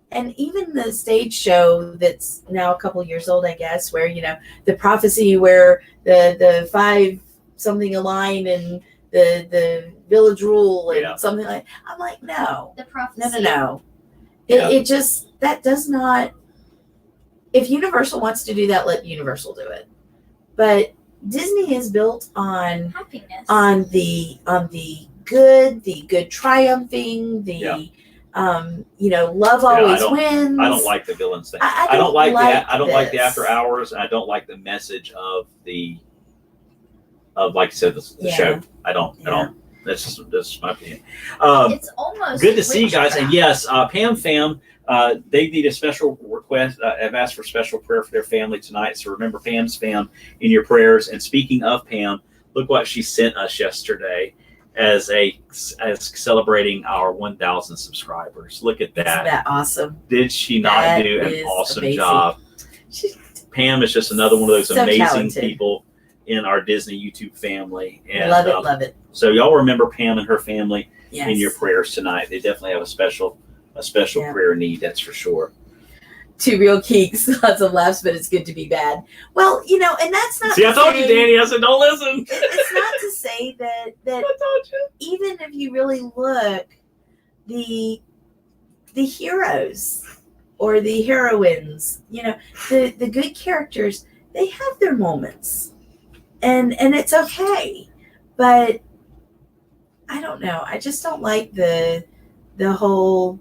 and even the stage show that's now a couple years old, I guess, where the prophecy where the five something align and the village rule and Yeah. something like. I'm like, no. The prophecy. No. Yeah. It just that does not. If Universal wants to do that, let Universal do it. But Disney is built on Happiness. the good triumphing, love always wins. I don't like the villains thing. I I don't like like that. I don't like the this. after hours. And I don't like the message of like I said, the Yeah. show. I don't. Yeah. That's just my opinion. It's almost Good to see you guys. And witchcraft. yes, Pam Fam, they need a special request. Have asked for special prayer for their family tonight. So remember Pam's fam in your prayers. And speaking of Pam, look what she sent us yesterday as celebrating our 1,000 subscribers. Look at Isn't that. that awesome? Did she not That do an is awesome amazing. job? Pam is just another one of those So amazing talented. people in our Disney YouTube family. And Love it. so y'all remember Pam and her family Yes. in your prayers tonight. They definitely have a special Yeah. prayer need, that's for sure. Two real geeks, lots of laughs, but it's good to be bad. Well, and that's not. See, I to told you, say- Danny. I said, don't listen. It's not to say that I told you. even if you really look, the heroes or the heroines, the good characters, they have their moments, and it's okay. But I don't know. I just don't like the whole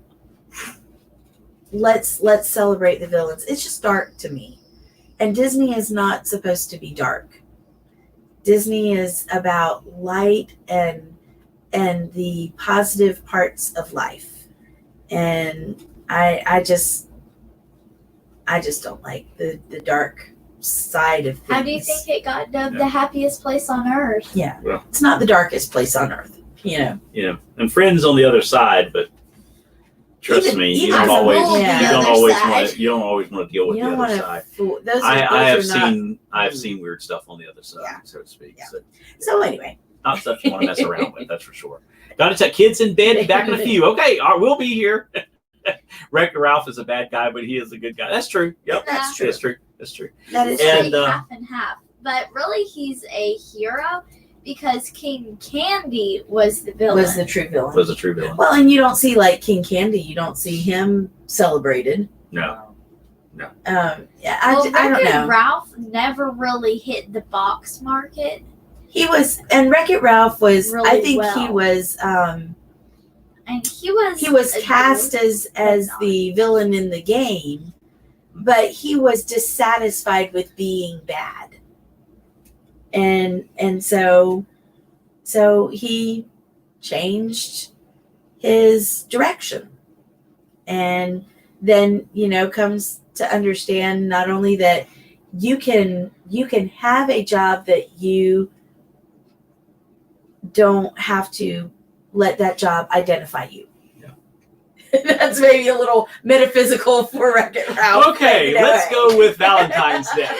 let's celebrate the villains. It's just dark to me, and Disney is not supposed to be dark. Disney is about light and the positive parts of life, and I just don't like the dark side of things. How do you think it got dubbed the happiest place on earth? Yeah, Well. it's not the darkest place on earth. And friends on the other side, but trust Even- me, you even don't as a always, rule, you yeah. don't The always other want side. to, you don't always want to deal with You the don't other want side. to. Those I have are not, seen, weird stuff on the other side, Yeah. so to speak. Yeah. So, So anyway, not stuff you want to mess around with, that's for sure. Got to tell kids in bed. Be back in a few. Okay, all right, we'll be here. Wreck-It Ralph is a bad guy, but he is a good guy. That's true. Yep, That's true. That's true. That's true. That is And, true. half and half. But really, he's a hero because King Candy was the villain. Was the true villain. Was a true villain. Well, and you don't see like King Candy. You don't see him celebrated. No. Yeah, I don't Wreck-It know. Ralph never really hit the box market. He was, and Wreck-It Ralph was. Really I think well. he was. And he was Cast as the villain in the game, but he was dissatisfied with being bad, and so he changed his direction, and then comes to understand not only that you can have a job that you don't have to let that job identify you. Yeah. That's maybe a little metaphysical for Wreck-It Ralph. Okay, let's go with Valentine's Day.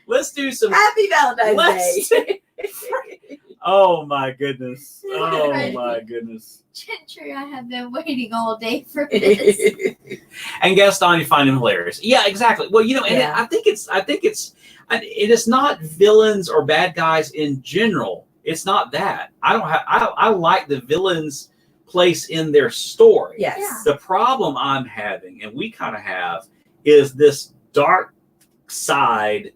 Let's do some. Happy Valentine's Day. Oh my goodness. Oh my goodness. Gentry, I have been waiting all day for this. And Gaston, you find him hilarious. Yeah, exactly. Well, and Yeah. I think it is not villains or bad guys in general. It's not that. I like the villains' place in their story. Yes. Yeah. The problem I'm having, and we kind of have, is this dark side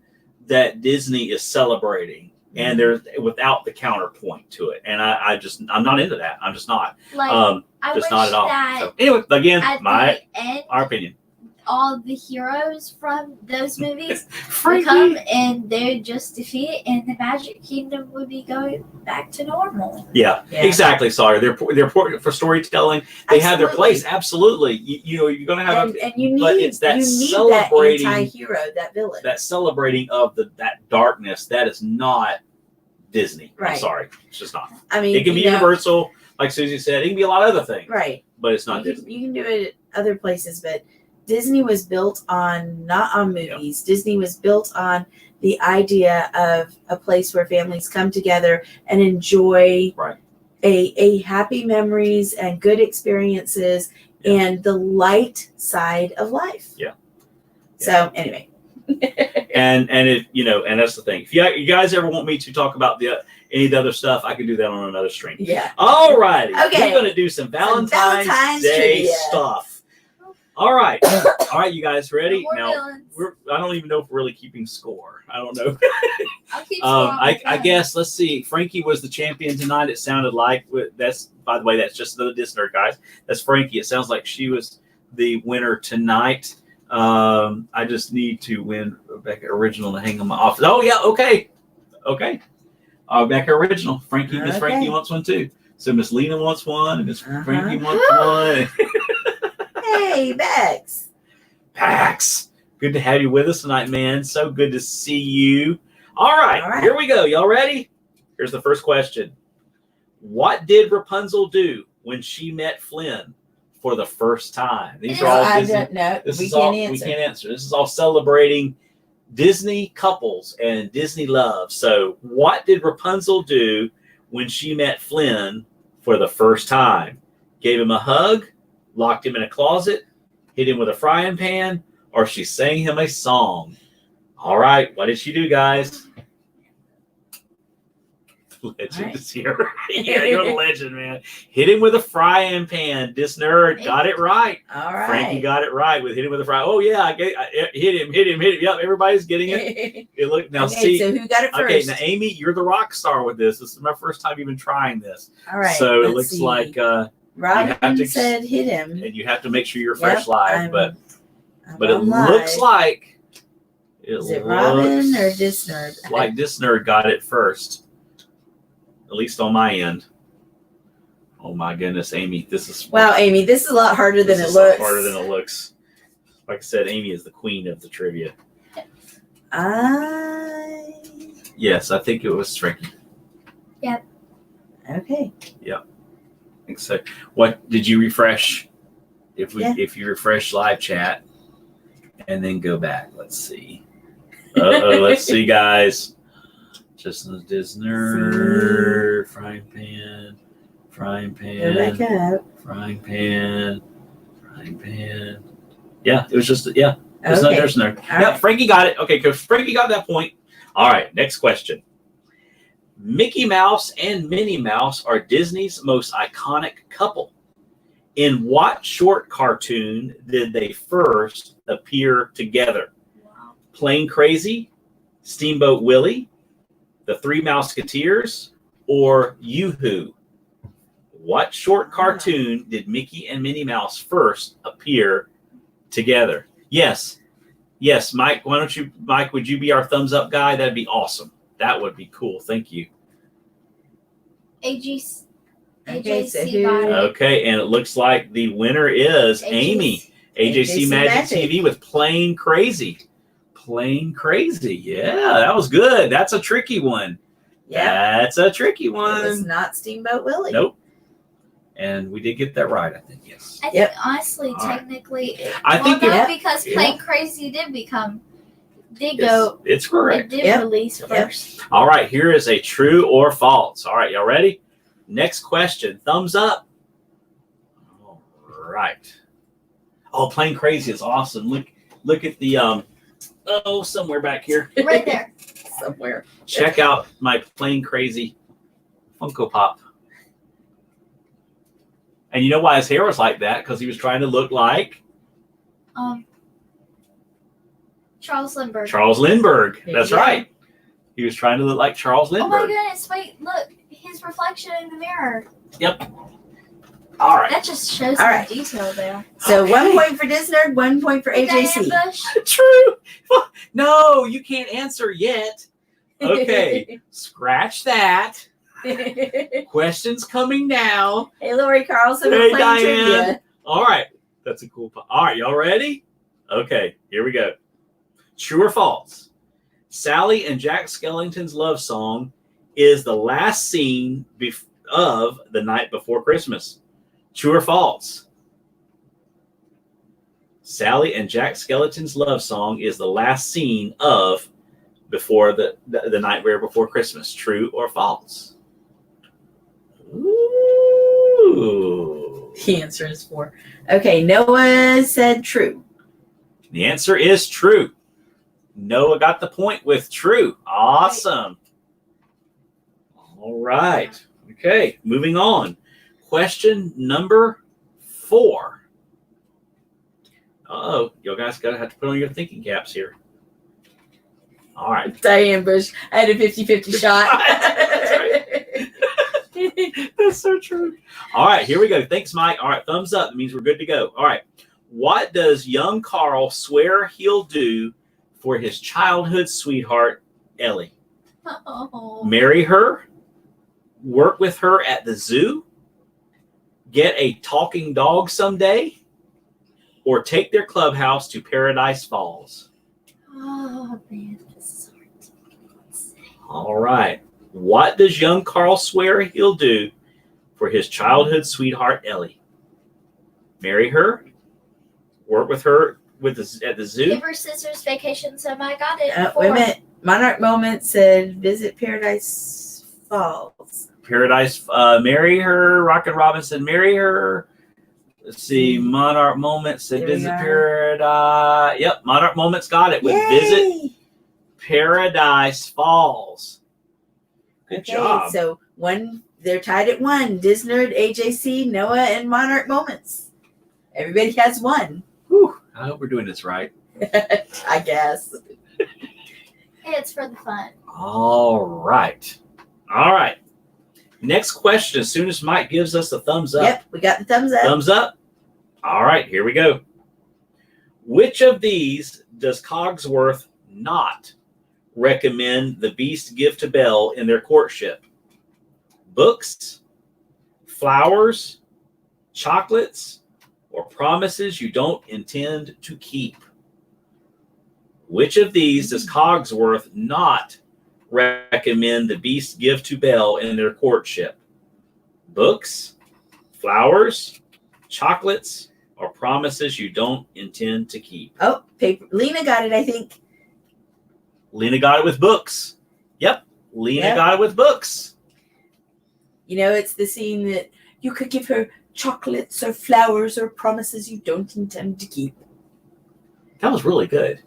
that Disney is celebrating, and there's without the counterpoint to it. And I'm not into that. I'm just not. Like, I Just wish not at all. that So anyway, again, at our the end, opinion. all the heroes from those movies would Frankie. come and they would just defeat it, and the Magic Kingdom would be going back to normal. Yeah, Yeah. exactly. Sorry, they're important for storytelling. They have their Absolutely. place. Absolutely. You're going to have And you need, but it's that you need celebrating- that anti-hero, that villain. that celebrating of that darkness. That is not Disney. I'm Right. sorry, it's just not. I mean, It can be Universal, like Susie said. It can be a lot of other things, Right. but it's not You Disney. can do it at other places, but Disney was built on not on movies. Disney was built on the idea of a place where families come together and enjoy Right. a happy memories and good experiences Yeah. and the light side of life. Yeah. So anyway. And it and that's the thing. If you guys ever want me to talk about any of the other stuff, I can do that on another stream. Yeah. All righty. Okay. We're going to do some Valentine's Day trivia. stuff. All right. All right, you guys ready? More Now, villains. I don't even know if we're really keeping score. I don't know. I'll keep score on my I phone. guess, let's see. Frankie was the champion tonight. It sounded like, that's, by the way, that's just the Disney guys. That's Frankie. It sounds like she was the winner tonight. I just need to win Rebecca Original to hang on my office. Oh, yeah. Okay. Rebecca Original. Frankie, Miss Okay. Frankie wants one too. So Miss Lena wants one, and Miss Uh-huh. Frankie wants one. Hey, Bex. Pax, good to have you with us tonight, man. So good to see you. All right, All right. here we go. Y'all ready? Here's the first question. What did Rapunzel do when she met Flynn for the first time? These are all I Disney. don't know. This We is can't all answer. we can't answer. This is all celebrating Disney couples and Disney love. So, what did Rapunzel do when she met Flynn for the first time? Gave him a hug, locked him in a closet, hit him with a frying pan, or she sang him a song? All right, what did she do, guys? Legend All right. is here. Yeah, you're a legend, man. Hit him with a frying pan. This nerd got it right. All right. Frankie got it right with hit him with a fry. Oh yeah, I hit him. Yep, everybody's getting it. Look now, Okay, see. so who got it first? Okay, now Amy, you're the rock star with this. This is my first time even trying this. All right. So it let's looks see. like, Robin have to- said hit him. and you have to make sure you're fresh Yep, live. I'm But it on looks live. like Is it Robin or this nerd? like this nerd got it first. At least on my end. Oh my goodness, Amy, this is Wow, Amy, this is a lot harder than this it is a lot looks. harder than it looks. Like I said, Amy is the queen of the trivia. Yes, I think it was Frankie. Okay. So, what did you refresh? Yeah. If you refresh live chat, and then go back, let's see. Let's see, guys. Just the Disney frying pan, Go back up. frying pan, Frying pan. Yeah, it was just yeah. There's Okay. there's no. All Yep, right. Frankie got it. Okay, because Frankie got that point. All right, next question. Mickey Mouse and Minnie Mouse are Disney's most iconic couple. In what short cartoon did they first appear together? Wow. Plain Crazy, Steamboat Willie, The Three Mouseketeers, or Yoo-Hoo? What short cartoon did Mickey and Minnie Mouse first appear together? Yes. Yes, Mike, why don't you, Mike, would you be our thumbs up guy? That'd be awesome. That would be cool. Thank you. AJC Okay, so AJC got it. Okay, and it looks like the winner is Amy. AJC Magic TV with Plain Crazy. Plain Crazy. Yeah, that was good. That's a tricky one. Yeah. That's a tricky It was one. not Steamboat Willie. Nope. And we did get that right, I think. Yes. I think Yep. honestly, All right. technically, I think no, it- because yeah. Plain Crazy did It's, go. it's It correct. did Yep. release Yep. first. All right, here is a true or false. All right, y'all ready? Next question. Thumbs up. All right. Oh, Plain Crazy is awesome. Look at the somewhere back here. Right there. Somewhere. Check out my Plain Crazy Funko Pop. And you know why his hair was like that? Because he was trying to look like Charles Lindbergh. Charles Lindbergh. That's Yeah. right. He was trying to look like Charles Oh my Lindbergh. goodness! Wait, look, his reflection in the mirror. All right. That just shows All the right. detail there. So Okay. 1 point for Disney, 1 point for Did AJC. that ambush? True. No, you can't answer yet. Okay. Scratch that. Hey, Questions coming now. Lori Carlson, Hey, we're playing Diane. trivia. All right. That's a cool part. All right, y'all ready? Okay, here we go. True or false? Sally and Jack Skellington's love song is the last scene of The Night Before Christmas. True or false? Sally and Jack Skellington's love song is the last scene of before the Nightmare Before Christmas. True or false? Ooh. The answer is 4. Okay, Noah said true. The answer is true. Noah got the point with true. Awesome. All right. Okay, moving on. Question number 4. Uh-oh, you guys gotta have to put on your thinking caps here. All right. Diane Bush, I had a 50-50 shot. That's so true. All right, here we go. Thanks, Mike. All right, thumbs up. That means we're good to go. All right. What does young Carl swear he'll do for his childhood sweetheart, Ellie? Oh. Marry her, work with her at the zoo, get a talking dog someday, or take their clubhouse to Paradise Falls. Oh man, this is hard to say. All right. What does young Carl swear he'll do for his childhood sweetheart, Ellie? Marry her, work with her at the zoo. Give her scissors vacation, so I got it. Wait a 4. minute. Monarch Moment said visit Paradise Falls. Paradise, marry her. Rocket Robinson, marry her. Let's see. Monarch Moment said There we visit are. Paradise. Yep, Monarch Moment's got it with Yay! visit Paradise Falls. Good Okay, job. so they're tied at 1. Disnerd, AJC, Noah, and Monarch Moments. Everybody has 1. Whew, I hope we're doing this right. I guess. It's for the fun. All right. All right. Next question. As soon as Mike gives us a thumbs up. Yep, we got the thumbs up. Thumbs up. All right, here we go. Which of these does Cogsworth not recommend the Beast give to Belle in their courtship? Books, flowers, chocolates, or promises you don't intend to keep? Which of these does Cogsworth not recommend the Beast give to Belle in their courtship? Books, flowers, chocolates, or promises you don't intend to keep? Oh, paper. Lena got it, I think. Lena got it with books. Yep, Lena Yep. got it with books. You know, it's the scene that you could give her chocolates or flowers or promises you don't intend to keep. That was really good.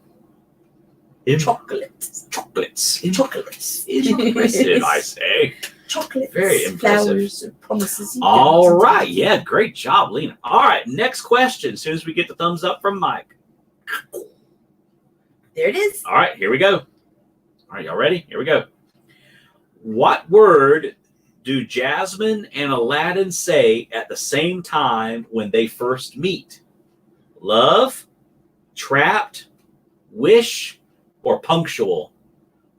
Chocolates. Chocolates. Chocolates. Impressive, I say. Chocolates. Very impressive. Flowers or promises you All don't right. intend to Yeah, great job, Lena. All right, next question. As soon as we get the thumbs up from Mike. keep. There it is. All right, here we go. All right, y'all ready? Here we go. What word do Jasmine and Aladdin say at the same time when they first meet? Love, trapped, wish, or punctual?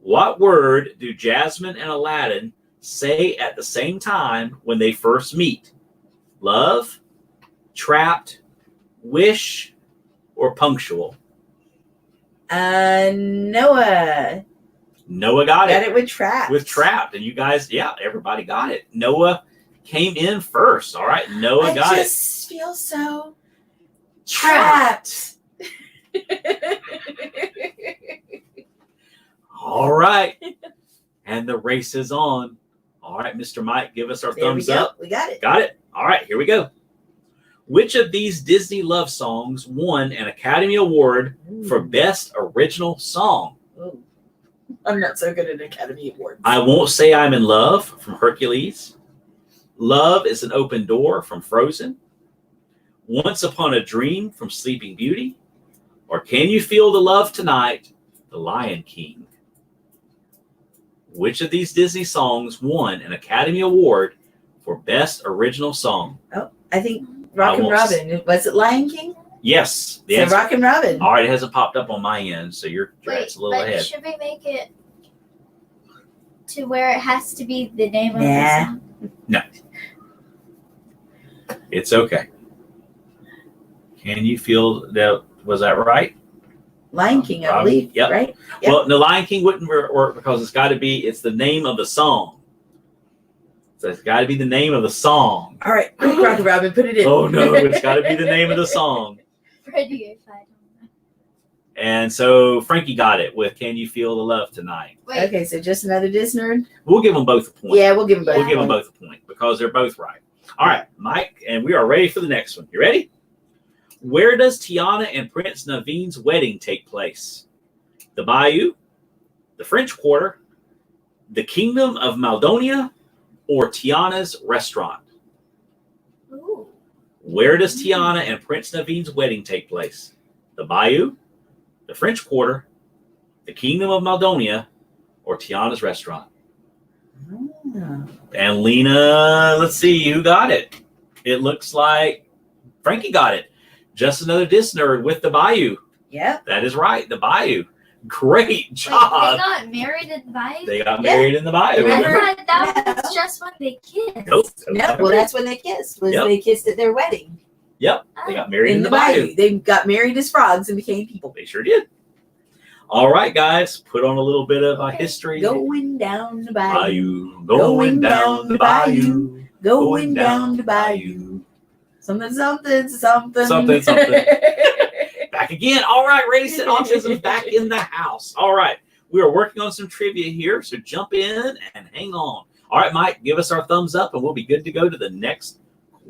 What word do Jasmine and Aladdin say at the same time when they first meet? Love, trapped, wish, or punctual? Noah. Noah got Got it. it with trapped. With trapped, and you guys, yeah, everybody got it. Noah came in first. All right, Noah got I it. just feel so trapped. All right, and the race is on. All right, Mr. Mike, give us our There we thumbs go. up. We got it. Got it. All right, here we go. Which of these Disney love songs won an Academy Award for Best Original Song? Ooh. I'm not so good at Academy Awards. I Won't Say I'm in Love from Hercules. Love is an Open Door from Frozen. Once Upon a Dream from Sleeping Beauty. Or Can You Feel the Love Tonight, The Lion King? Which of these Disney songs won an Academy Award for Best Original Song? I think Rockin' won't Robin. Was it Lion King? Yes. The So answer. Rockin' Robin. All right, it hasn't popped up on my end, so you're Wait, it's a little but ahead. should we make it to where it has to be the name of Nah. the song? It's okay. Can you feel that? Was that right? Lion King, I Robin? believe. Yep. Right? Yep. Well, the Lion King wouldn't work because it's the name of the song. So it's got to be the name of the song. All right. Rockin' Robin, put it in. Oh no, it's got to be the name of the song. Pretty if I don't know. And so Frankie got it with "Can You Feel the Love Tonight." Wait, Okay, so just another Disney. We'll give them both a point. Yeah, we'll give them both. We'll give them both a point because they're both right. All right, Mike, and we are ready for the next one. You ready? Where does Tiana and Prince Naveen's wedding take place? The Bayou, the French Quarter, the Kingdom of Maldonia, or Tiana's restaurant? ooh, Where does Tiana and Prince Naveen's wedding take place? The Bayou, the French Quarter, the Kingdom of Maldonia, or Tiana's restaurant? Oh. And Lena, let's see who got it. It looks like Frankie got it. Just another Disney nerd with the Bayou. Yep. That is right, the Bayou. Great wait, they job. got married in the Bayou? They got married in the Bayou. I Remember? thought that was just when they kissed. Nope. No, well, that's when they kissed. Was Yep. they kissed at their wedding Yep. They got married in the bayou. They got married as frogs and became people. They sure did. All right, guys, put on a little bit of Okay. history. Going down the bayou. Bayou, going down the bayou, Going down the bayou. Something, something, something. Something, something. Back again. All right, Ready, Set, Autism's back in the house. All right, we are working on some trivia here, so jump in and hang on. All right, Mike, give us our thumbs up, and we'll be good to go to the next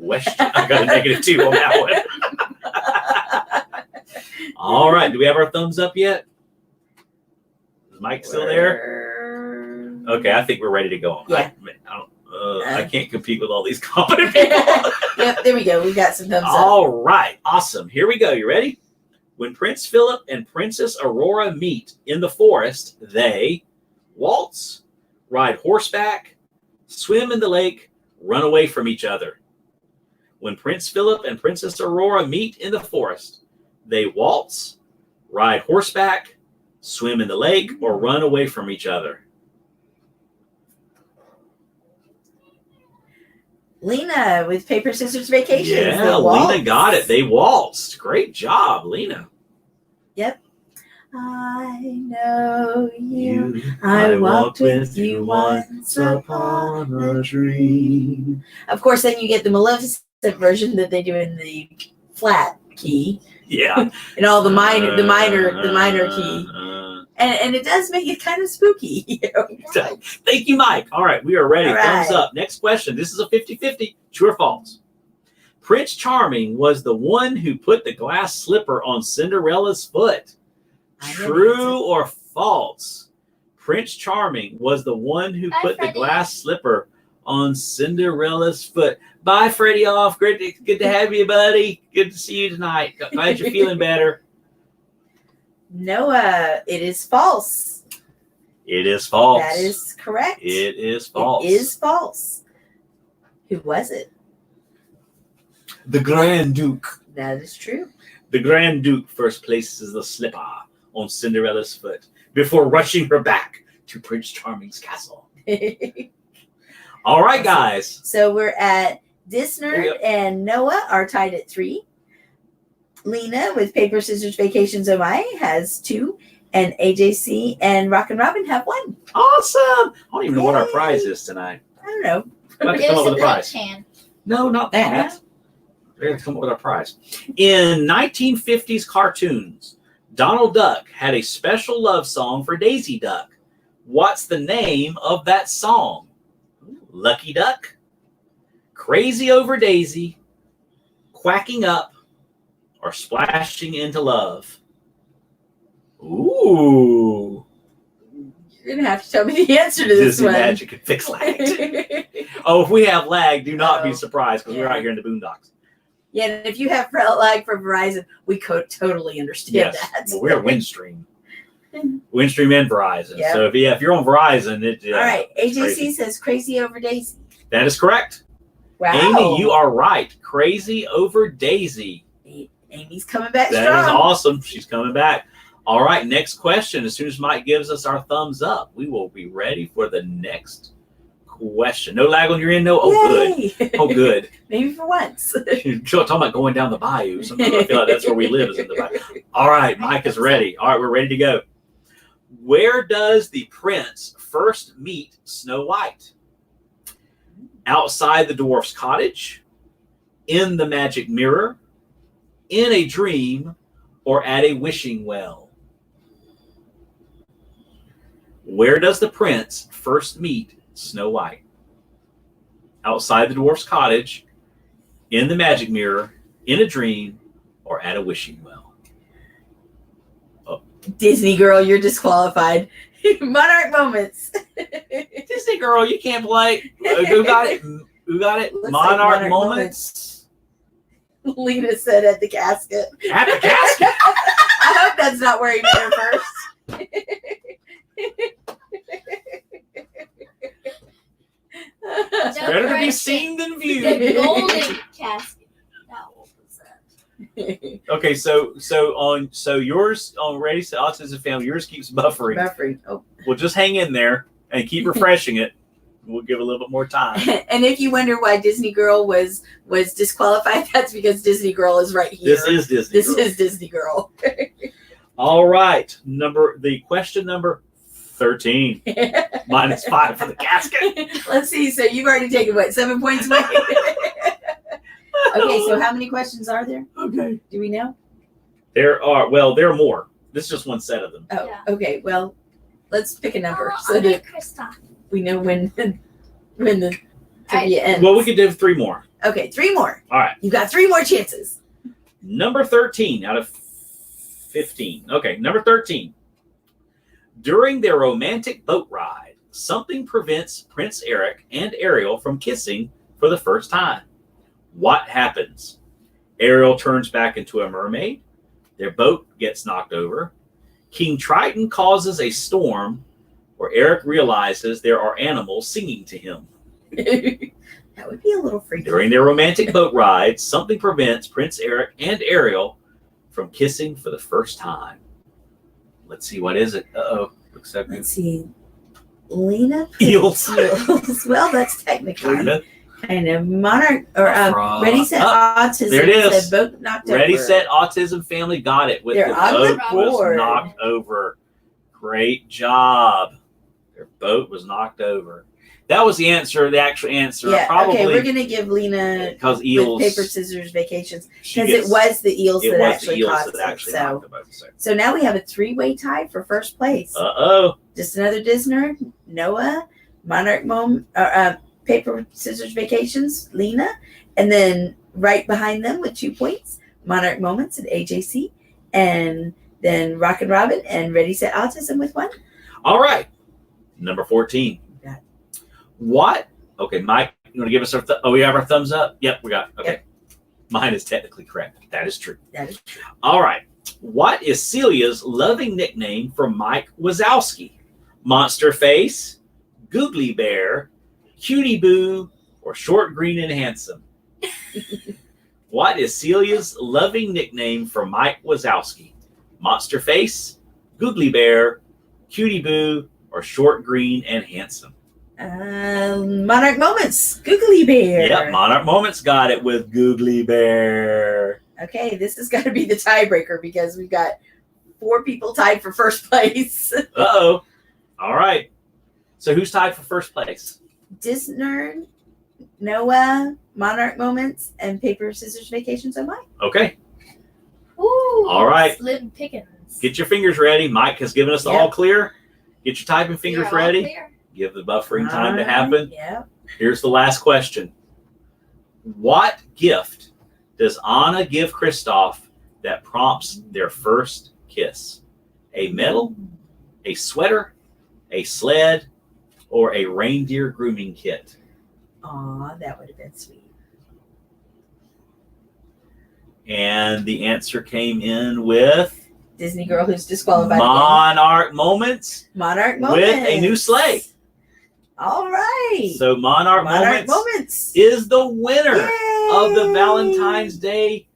question. I got a -2 on that one. All right, do we have our thumbs up yet? Is Mike still there? Okay, I think we're ready to go. Yeah. I can't compete with all these competent people. Yep, there we go. We got some thumbs up. All right, awesome. Here we go. You ready? When Prince Philip and Princess Aurora meet in the forest, they waltz, ride horseback, swim in the lake, run away from each other. When Prince Philip and Princess Aurora meet in the forest, they waltz, ride horseback, swim in the lake, or run away from each other. Lena with Paper, Scissors, Vacations. Yeah, They Lena waltzed. got it. They waltzed. Great job, Lena. I know you. I walked with you once upon a dream. Of course, then you get the Maleficent version that they do in the flat key Yeah. and all the minor key, and it does make it kind of spooky. You know? Thank you, Mike. All right, we are ready. All right. Thumbs up. Next question. This is a 50-50. True or false? Prince Charming was the one who put the glass slipper on Cinderella's foot. I know the True answer. or false? Prince Charming was the one who Bye, put the Freddie. glass slipper on Cinderella's foot. Bye, Freddie off. Good to have you, buddy. Good to see you tonight. Glad you're feeling better. Noah, it is false. It is false. That is correct. It is false. It is false. Who was it? The Grand Duke. That is true. The Grand Duke first places the slipper on Cinderella's foot before rushing her back to Prince Charming's castle. All right, guys. So we're at Disnerd Yep. and Noah are tied at 3. Lena with Paper, Scissors, Vacations, Oh My has 2. And AJC and Rock and Robin have 1. Awesome. I don't even know what our Yay. prize is tonight. I don't know. We're about to It come was up a with a prize. big can. No, not that. We're going to come up with our prize. In 1950s cartoons, Donald Duck had a special love song for Daisy Duck. What's the name of that song? Lucky Duck, Crazy Over Daisy, Quacking Up, or Splashing into Love? Ooh. You're going to have to tell me the answer to this Disney one. Magic and Fix Lag. Oh, if we have lag, do not be Oh, surprised because we're yeah. out here in the boondocks. Yeah, and if you have lag from Verizon, we totally understand that. Well, we're Windstream. Windstream and Verizon. Yeah. So if you're on Verizon, All right, it's AJC crazy. says Crazy Over Daisy. That is correct. Wow. Amy, you are right. Crazy Over Daisy. Amy's coming back That strong. is awesome. She's coming back. All right, next question. As soon as Mike gives us our thumbs up, we will be ready for the next question. No lag on your end, no? Oh, good. Yay. Oh, good. Maybe for once. You're talking about going down the bayou. Sometimes I feel like that's where we live, is in the bayou. All right, Mike is ready. All right, we're ready to go. Where does the prince first meet Snow White? Outside the dwarf's cottage, in the magic mirror, in a dream, or at a wishing well? Where does the prince first meet Snow White? Outside the dwarf's cottage, in the magic mirror, in a dream, or at a wishing well? Disney girl, you're disqualified. Monarch moments. Disney girl, you can't play. Who got it? Who got it? Looks like Monarch Monarch moments. Lena said at the casket. At the casket. I hope that's not where he met her first. Better to be Correction. seen than The viewed. golden casket. That was that. Okay, so yours on Ready Set Autism Family, yours keeps buffering. Buffering. Oh. We'll just hang in there and keep refreshing it. We'll give it a little bit more time. And if you wonder why Disney Girl was disqualified, that's because Disney Girl is right here. This is Disney. This Girl. is Disney Girl. All right. Question number 13. Minus 5 for the casket. Let's see. So you've already taken what, 7 points away? Okay, so how many questions are there? Okay. Do we know? There are more. This is just one set of them. Oh, Yeah. okay. Well, let's pick a number Oh, so okay, that Krista. we know when the trivia ends. Well, we could do 3 more. Okay, 3 more. All right. You got 3 more chances. Number 13 out of 15. Okay, number 13. During their romantic boat ride, something prevents Prince Eric and Ariel from kissing for the first time. What happens? Ariel turns back into a mermaid. Their boat gets knocked over. King Triton causes a storm where Eric realizes there are animals singing to him. That would be a little freaky. During their romantic boat ride, something prevents Prince Eric and Ariel from kissing for the first time. Let's see, what is it? Uh-oh. Looks like Let's see. Lena put Eels. eels. Well, that's technically Lena. kind of Monarch or Frog. Ready Set Autism. there it is. Said boat knocked Ready, over. Set, Autism Family got it. With They're the on the boat was board. knocked over. Great job. Their boat was knocked over. That was the answer, the actual answer. Yeah. Probably Okay, we're gonna give Lena because with eels. Paper, Scissors, Vacations she because it gets- was the eels it that was actually the eels caused that it. actually So, knocked the boat. so now we have a 3-way tie for first place. Uh-oh. Just another Disney, Noah, Monarch Paper, Scissors, Vacations, Lena, and then right behind them with 2 points, Monarch Moments and AJC, and then Rockin' Robin and Ready Set Autism with 1. All right. Number 14. Got it. What? Okay, Mike, you want to give us our we have our thumbs up? Yep, we got it. Okay. Yep. Mine is technically correct. That is true. That is true. All right. What is Celia's loving nickname for Mike Wazowski? Monster Face, Googly Bear, Cutie Boo, or Short, Green, and Handsome? What is Celia's loving nickname for Mike Wazowski? Monster Face, Googly Bear, Cutie Boo, or Short, Green, and Handsome? Monarch Moments, Googly Bear. Yep, Monarch Moments got it with Googly Bear. Okay, this has got to be the tiebreaker because we've got 4 people tied for first place. Uh-oh. All right. So who's tied for first place? Disnerd, Noah, Monarch Moments, and Paper, Scissors, Vacation, So Mike. Okay. Ooh, All right. Slim pickings. Get your fingers ready. Mike has given us the Yep. all clear. Get your typing fingers You're all ready. clear. Give the buffering time to happen. Yeah. Here's the last question. What gift does Anna give Kristoff that prompts their first kiss? A medal, a sweater, a sled, or a reindeer grooming kit? Aw, that would have been sweet. And the answer came in with Disney girl who's disqualified again. Monarch Moments Monarch Moments. with a new sleigh. All right. So Monarch Moments is the winner of the Valentine's Day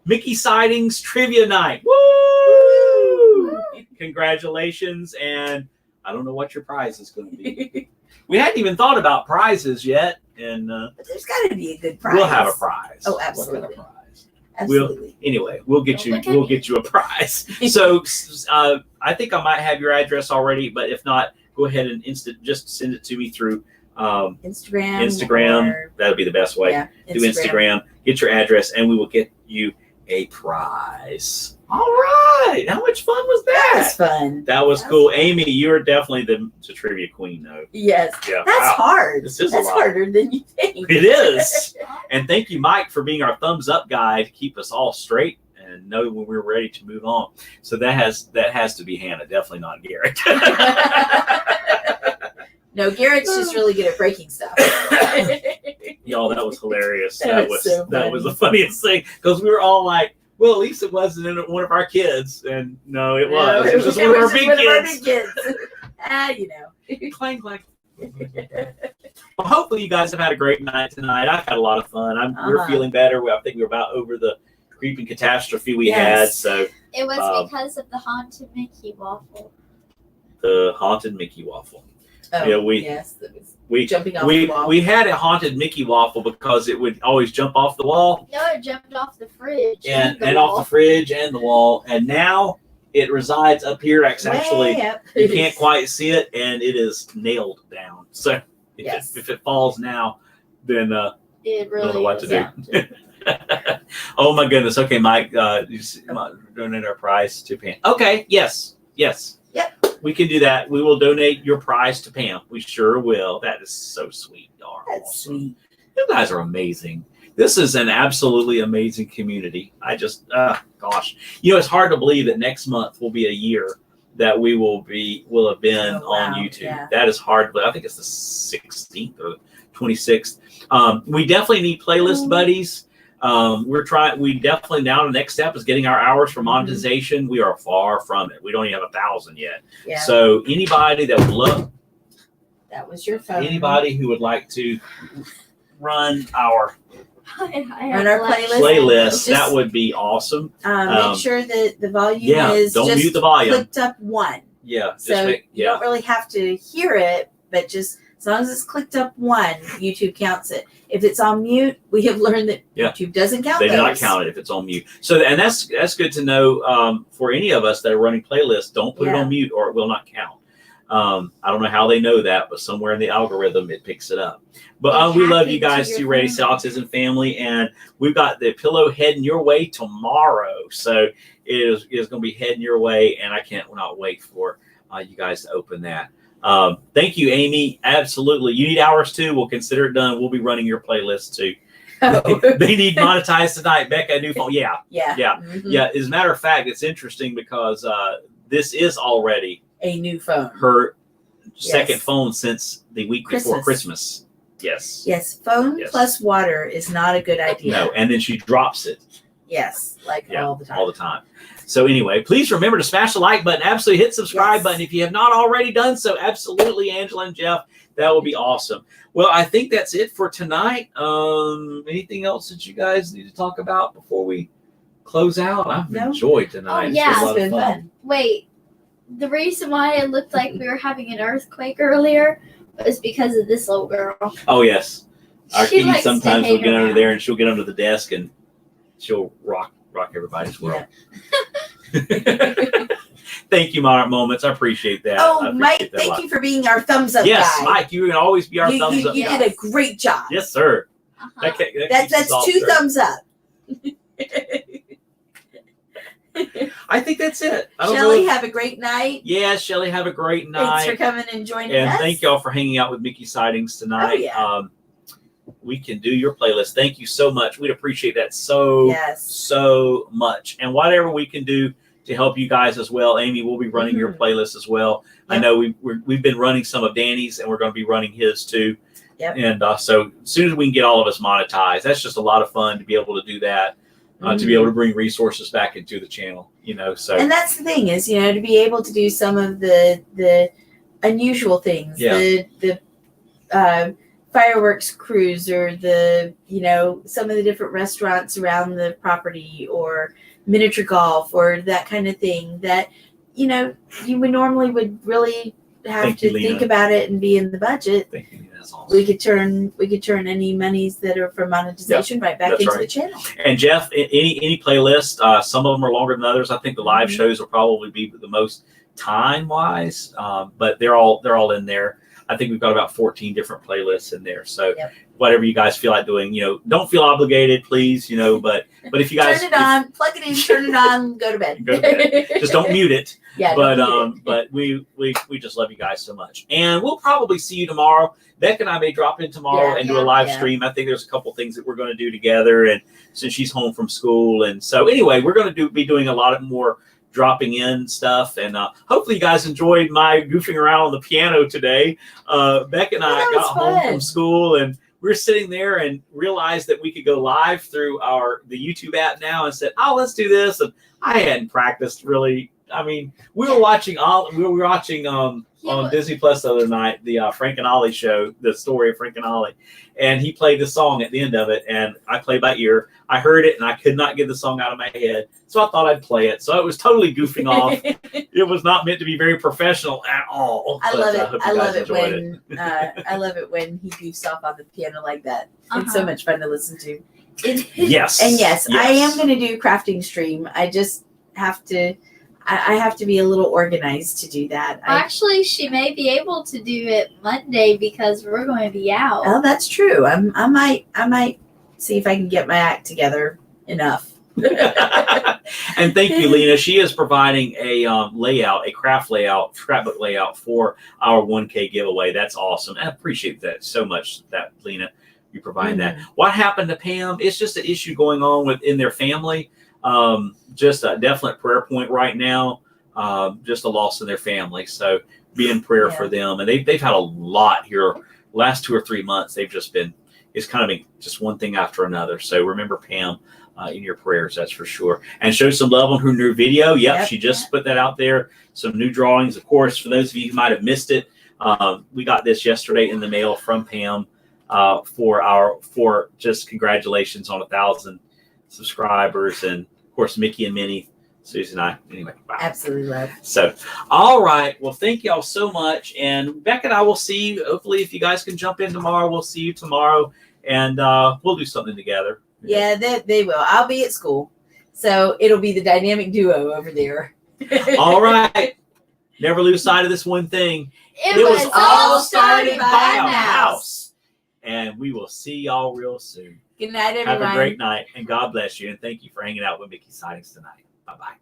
Mickey Sightings Trivia Night. Woo! Congratulations. And I don't know what your prize is going to be. We hadn't even thought about prizes yet. And But there's got to be a good prize. we'll have a prize. Oh, We'll have absolutely. a prize. Absolutely. Anyway, we'll get Don't look at we'll me. get you a prize. So I think I might have your address already, but if not, go ahead and just send it to me through Instagram. or- That'll be the best way. Yeah, Do Instagram, get your address, and we will get you a prize. All right. How much fun was that? That's fun. That was That's cool. fun. Amy, you're definitely the trivia queen, though. Yes. Yeah. That's Wow. hard. This is a That's lot. harder than you think. It is. And thank you, Mike, for being our thumbs up guy to keep us all straight and know when we're ready to move on. So that has to be Hannah, definitely not Garrett. No, Garrett's just really good at breaking stuff. Y'all, that was hilarious. That was so that was funny. the funniest thing because we were all like, well, at least it wasn't in one of our kids. And no, it was. It was just one of our big kids. You know. Clang, clang. Well, hopefully you guys have had a great night tonight. I've had a lot of fun. We're feeling better. I think we're about over the creeping catastrophe we had. Yes. So It was Um, because of the haunted Mickey waffle. the haunted Mickey waffle. Oh, Yeah, we- yes, that was We jumping off the wall. we had a haunted Mickey waffle because it would always jump off the wall No, it jumped off the fridge. and the off the wall. fridge and the wall. And now it resides up here. Actually, Way up. you can't quite see it, and it is nailed down. So Yes. if it falls now, then It really I don't know what is. to do. Oh my goodness. Okay, Mike, donate our prize to Pam. Okay, yes. Yep. We can do that. We will donate your prize to Pam. We sure will. That is so sweet. Y'all are That's awesome. sweet. You guys are amazing. This is an absolutely amazing community. I just, gosh, it's hard to believe that next month will be a year that we will have been Oh, wow. on YouTube. Yeah. That is hard, but I think it's the 16th or 26th. We definitely need playlist buddies. We definitely now the next step is getting our hours for monetization. We are far from it. We don't even have 1,000 yet. Yeah. So anybody that would love, That was your phone. anybody who would like to run our Run our playlist. playlist, Just- that would be awesome. Make sure that the volume Yeah, is don't just mute the volume. clicked up 1. Yeah, So you don't really have to hear it, but just as long as it's clicked up 1, YouTube counts it. If it's on mute, we have learned that Yeah. YouTube doesn't count They do not those. count it if it's on mute. So, and that's good to know for any of us that are running playlists. Don't put it Yeah. on mute or it will not count. I don't know how they know that, but somewhere in the algorithm it picks it up. But It we love happens you guys to too, your Ready Set Autism family, and we've got the pillow heading your way tomorrow. So it is going to be heading your way, and I can't not wait for you guys to open that. Thank you, Amy. Absolutely. You need hours too. We'll consider it done. We'll be running your playlist too. Oh. They need monetized tonight. Becca, a new phone. Yeah. Yeah. Yeah. Mhm. Yeah. As a matter of fact, it's interesting because this is already A new phone. her second Yes. phone since the week before Christmas. Yes. Yes. Phone Yes. plus water is not a good idea. No. And then she drops it. Yes. Like Yeah, all the time. all the time. So anyway, please remember to smash the like button. Absolutely hit subscribe Yes. button if you have not already done so. Absolutely, Angela and Jeff. That would be awesome. Well, I think that's it for tonight. Anything else that you guys need to talk about before we close out? I've No. enjoyed tonight. Oh, It's yeah. been a lot It's of been fun. fun. Wait, the reason why it looked like we were having an earthquake earlier was because of this little girl. Oh yes, our She Kitty likes to sometimes will hang get under around. there and she'll get under the desk and she'll rock everybody's world. Thank you, Monarch Moments. I appreciate that. I Oh, appreciate Mike, that a thank lot. you for being our thumbs up Yes, guy. Mike, you can always be our thumbs up. You guy. did a great job. Yes, sir. Uh-huh. That keeps That's us all two straight. thumbs up. I think that's it. I don't Shelly, know. have a great night. Yes, Shelly, have a great Thanks for night. coming and joining And us. thank y'all for hanging out with Mickey Sightings tonight. Oh, yeah. We can do your playlist. Thank you so much. We'd appreciate that so Yes. much. And whatever we can do to help you guys as well, Amy, we'll be running your playlist as well. I Yep. know we've been running some of Danny's, and we're going to be running his too. Yep. And so as soon as we can get all of us monetized, that's just a lot of fun to be able to do that. To be able to bring resources back into the channel, So And that's the thing is, to be able to do some of the unusual things, Yeah. the fireworks crews, or some of the different restaurants around the property, or miniature golf, or that kind of thing that you would normally would really have Thank to you, Lena. think about it and be in the budget. thank you. That's awesome. We could turn any monies that are from monetization right back that's into right. the channel. And Jeff, any playlist, some of them are longer than others. I think the live Mhm. shows will probably be the most time wise, but they're all in there. I think we've got about 14 different playlists in there. So Yep. whatever you guys feel like doing, don't feel obligated, please, but if you guys Turn it on, plug it in, turn it on, go to bed. Go to bed. Just don't mute it. Yeah, But don't mute but we just love you guys so much, and we'll probably see you tomorrow. Beck and I may drop in tomorrow Yeah, and do a live yeah. stream. I think there's a couple things that we're going to do together, and since she's home from school, and so anyway, we're going to be doing a lot of more dropping in stuff, and hopefully you guys enjoyed my goofing around on the piano today. Beck and I that got was home fun. from school, and we were sitting there and realized that we could go live through the YouTube app now, and said, "Oh, let's do this." And I hadn't practiced really. I mean, we were watching on Disney Plus the other night, the Frank and Ollie show, the story of Frank and Ollie, and he played the song at the end of it, and I played by ear. I heard it, and I could not get the song out of my head, so I thought I'd play it. So it was totally goofing off. It was not meant to be very professional at all. I but love it. hope I you guys love it enjoyed when I love it when he goofs off on the piano like that. It's so Uh-huh. much fun to listen to. Yes. And yes, I am going to do crafting stream. I just have to. I have to be a little organized to do that. Actually, she may be able to do it Monday because we're going to be out. Oh, that's true. I might see if I can get my act together enough. And thank you, Lena. She is providing a layout, a craft layout, scrapbook layout for our 1K giveaway. That's awesome. I appreciate that so much, that Lena, you provide that. What happened to Pam? It's just an issue going on within their family. Just a definite prayer point right now. Just a loss in their family. So be in prayer for them. And they've had a lot here. Last 2 or 3 months, they've just been, it's kind of been just one thing after another. So remember Pam in your prayers, that's for sure. And show some love on her new video. Yep, she just put that out there. Some new drawings. Of course, for those of you who might have missed it, we got this yesterday in the mail from Pam for just congratulations on 1,000 subscribers, and of course Mickey and Minnie, Susie and I. Anyway, wow. Absolutely love. So, all right. Well, thank y'all so much, and Beck and I will see you. Hopefully, if you guys can jump in tomorrow, we'll see you tomorrow, and we'll do something together. Yeah, they will. I'll be at school, so it'll be the dynamic duo over there. All right. Never lose sight of this one thing. It was all started by a mouse. And we will see y'all real soon. Good night, everyone. Have a great night, and God bless you. And thank you for hanging out with Mickey Sightings tonight. Bye-bye.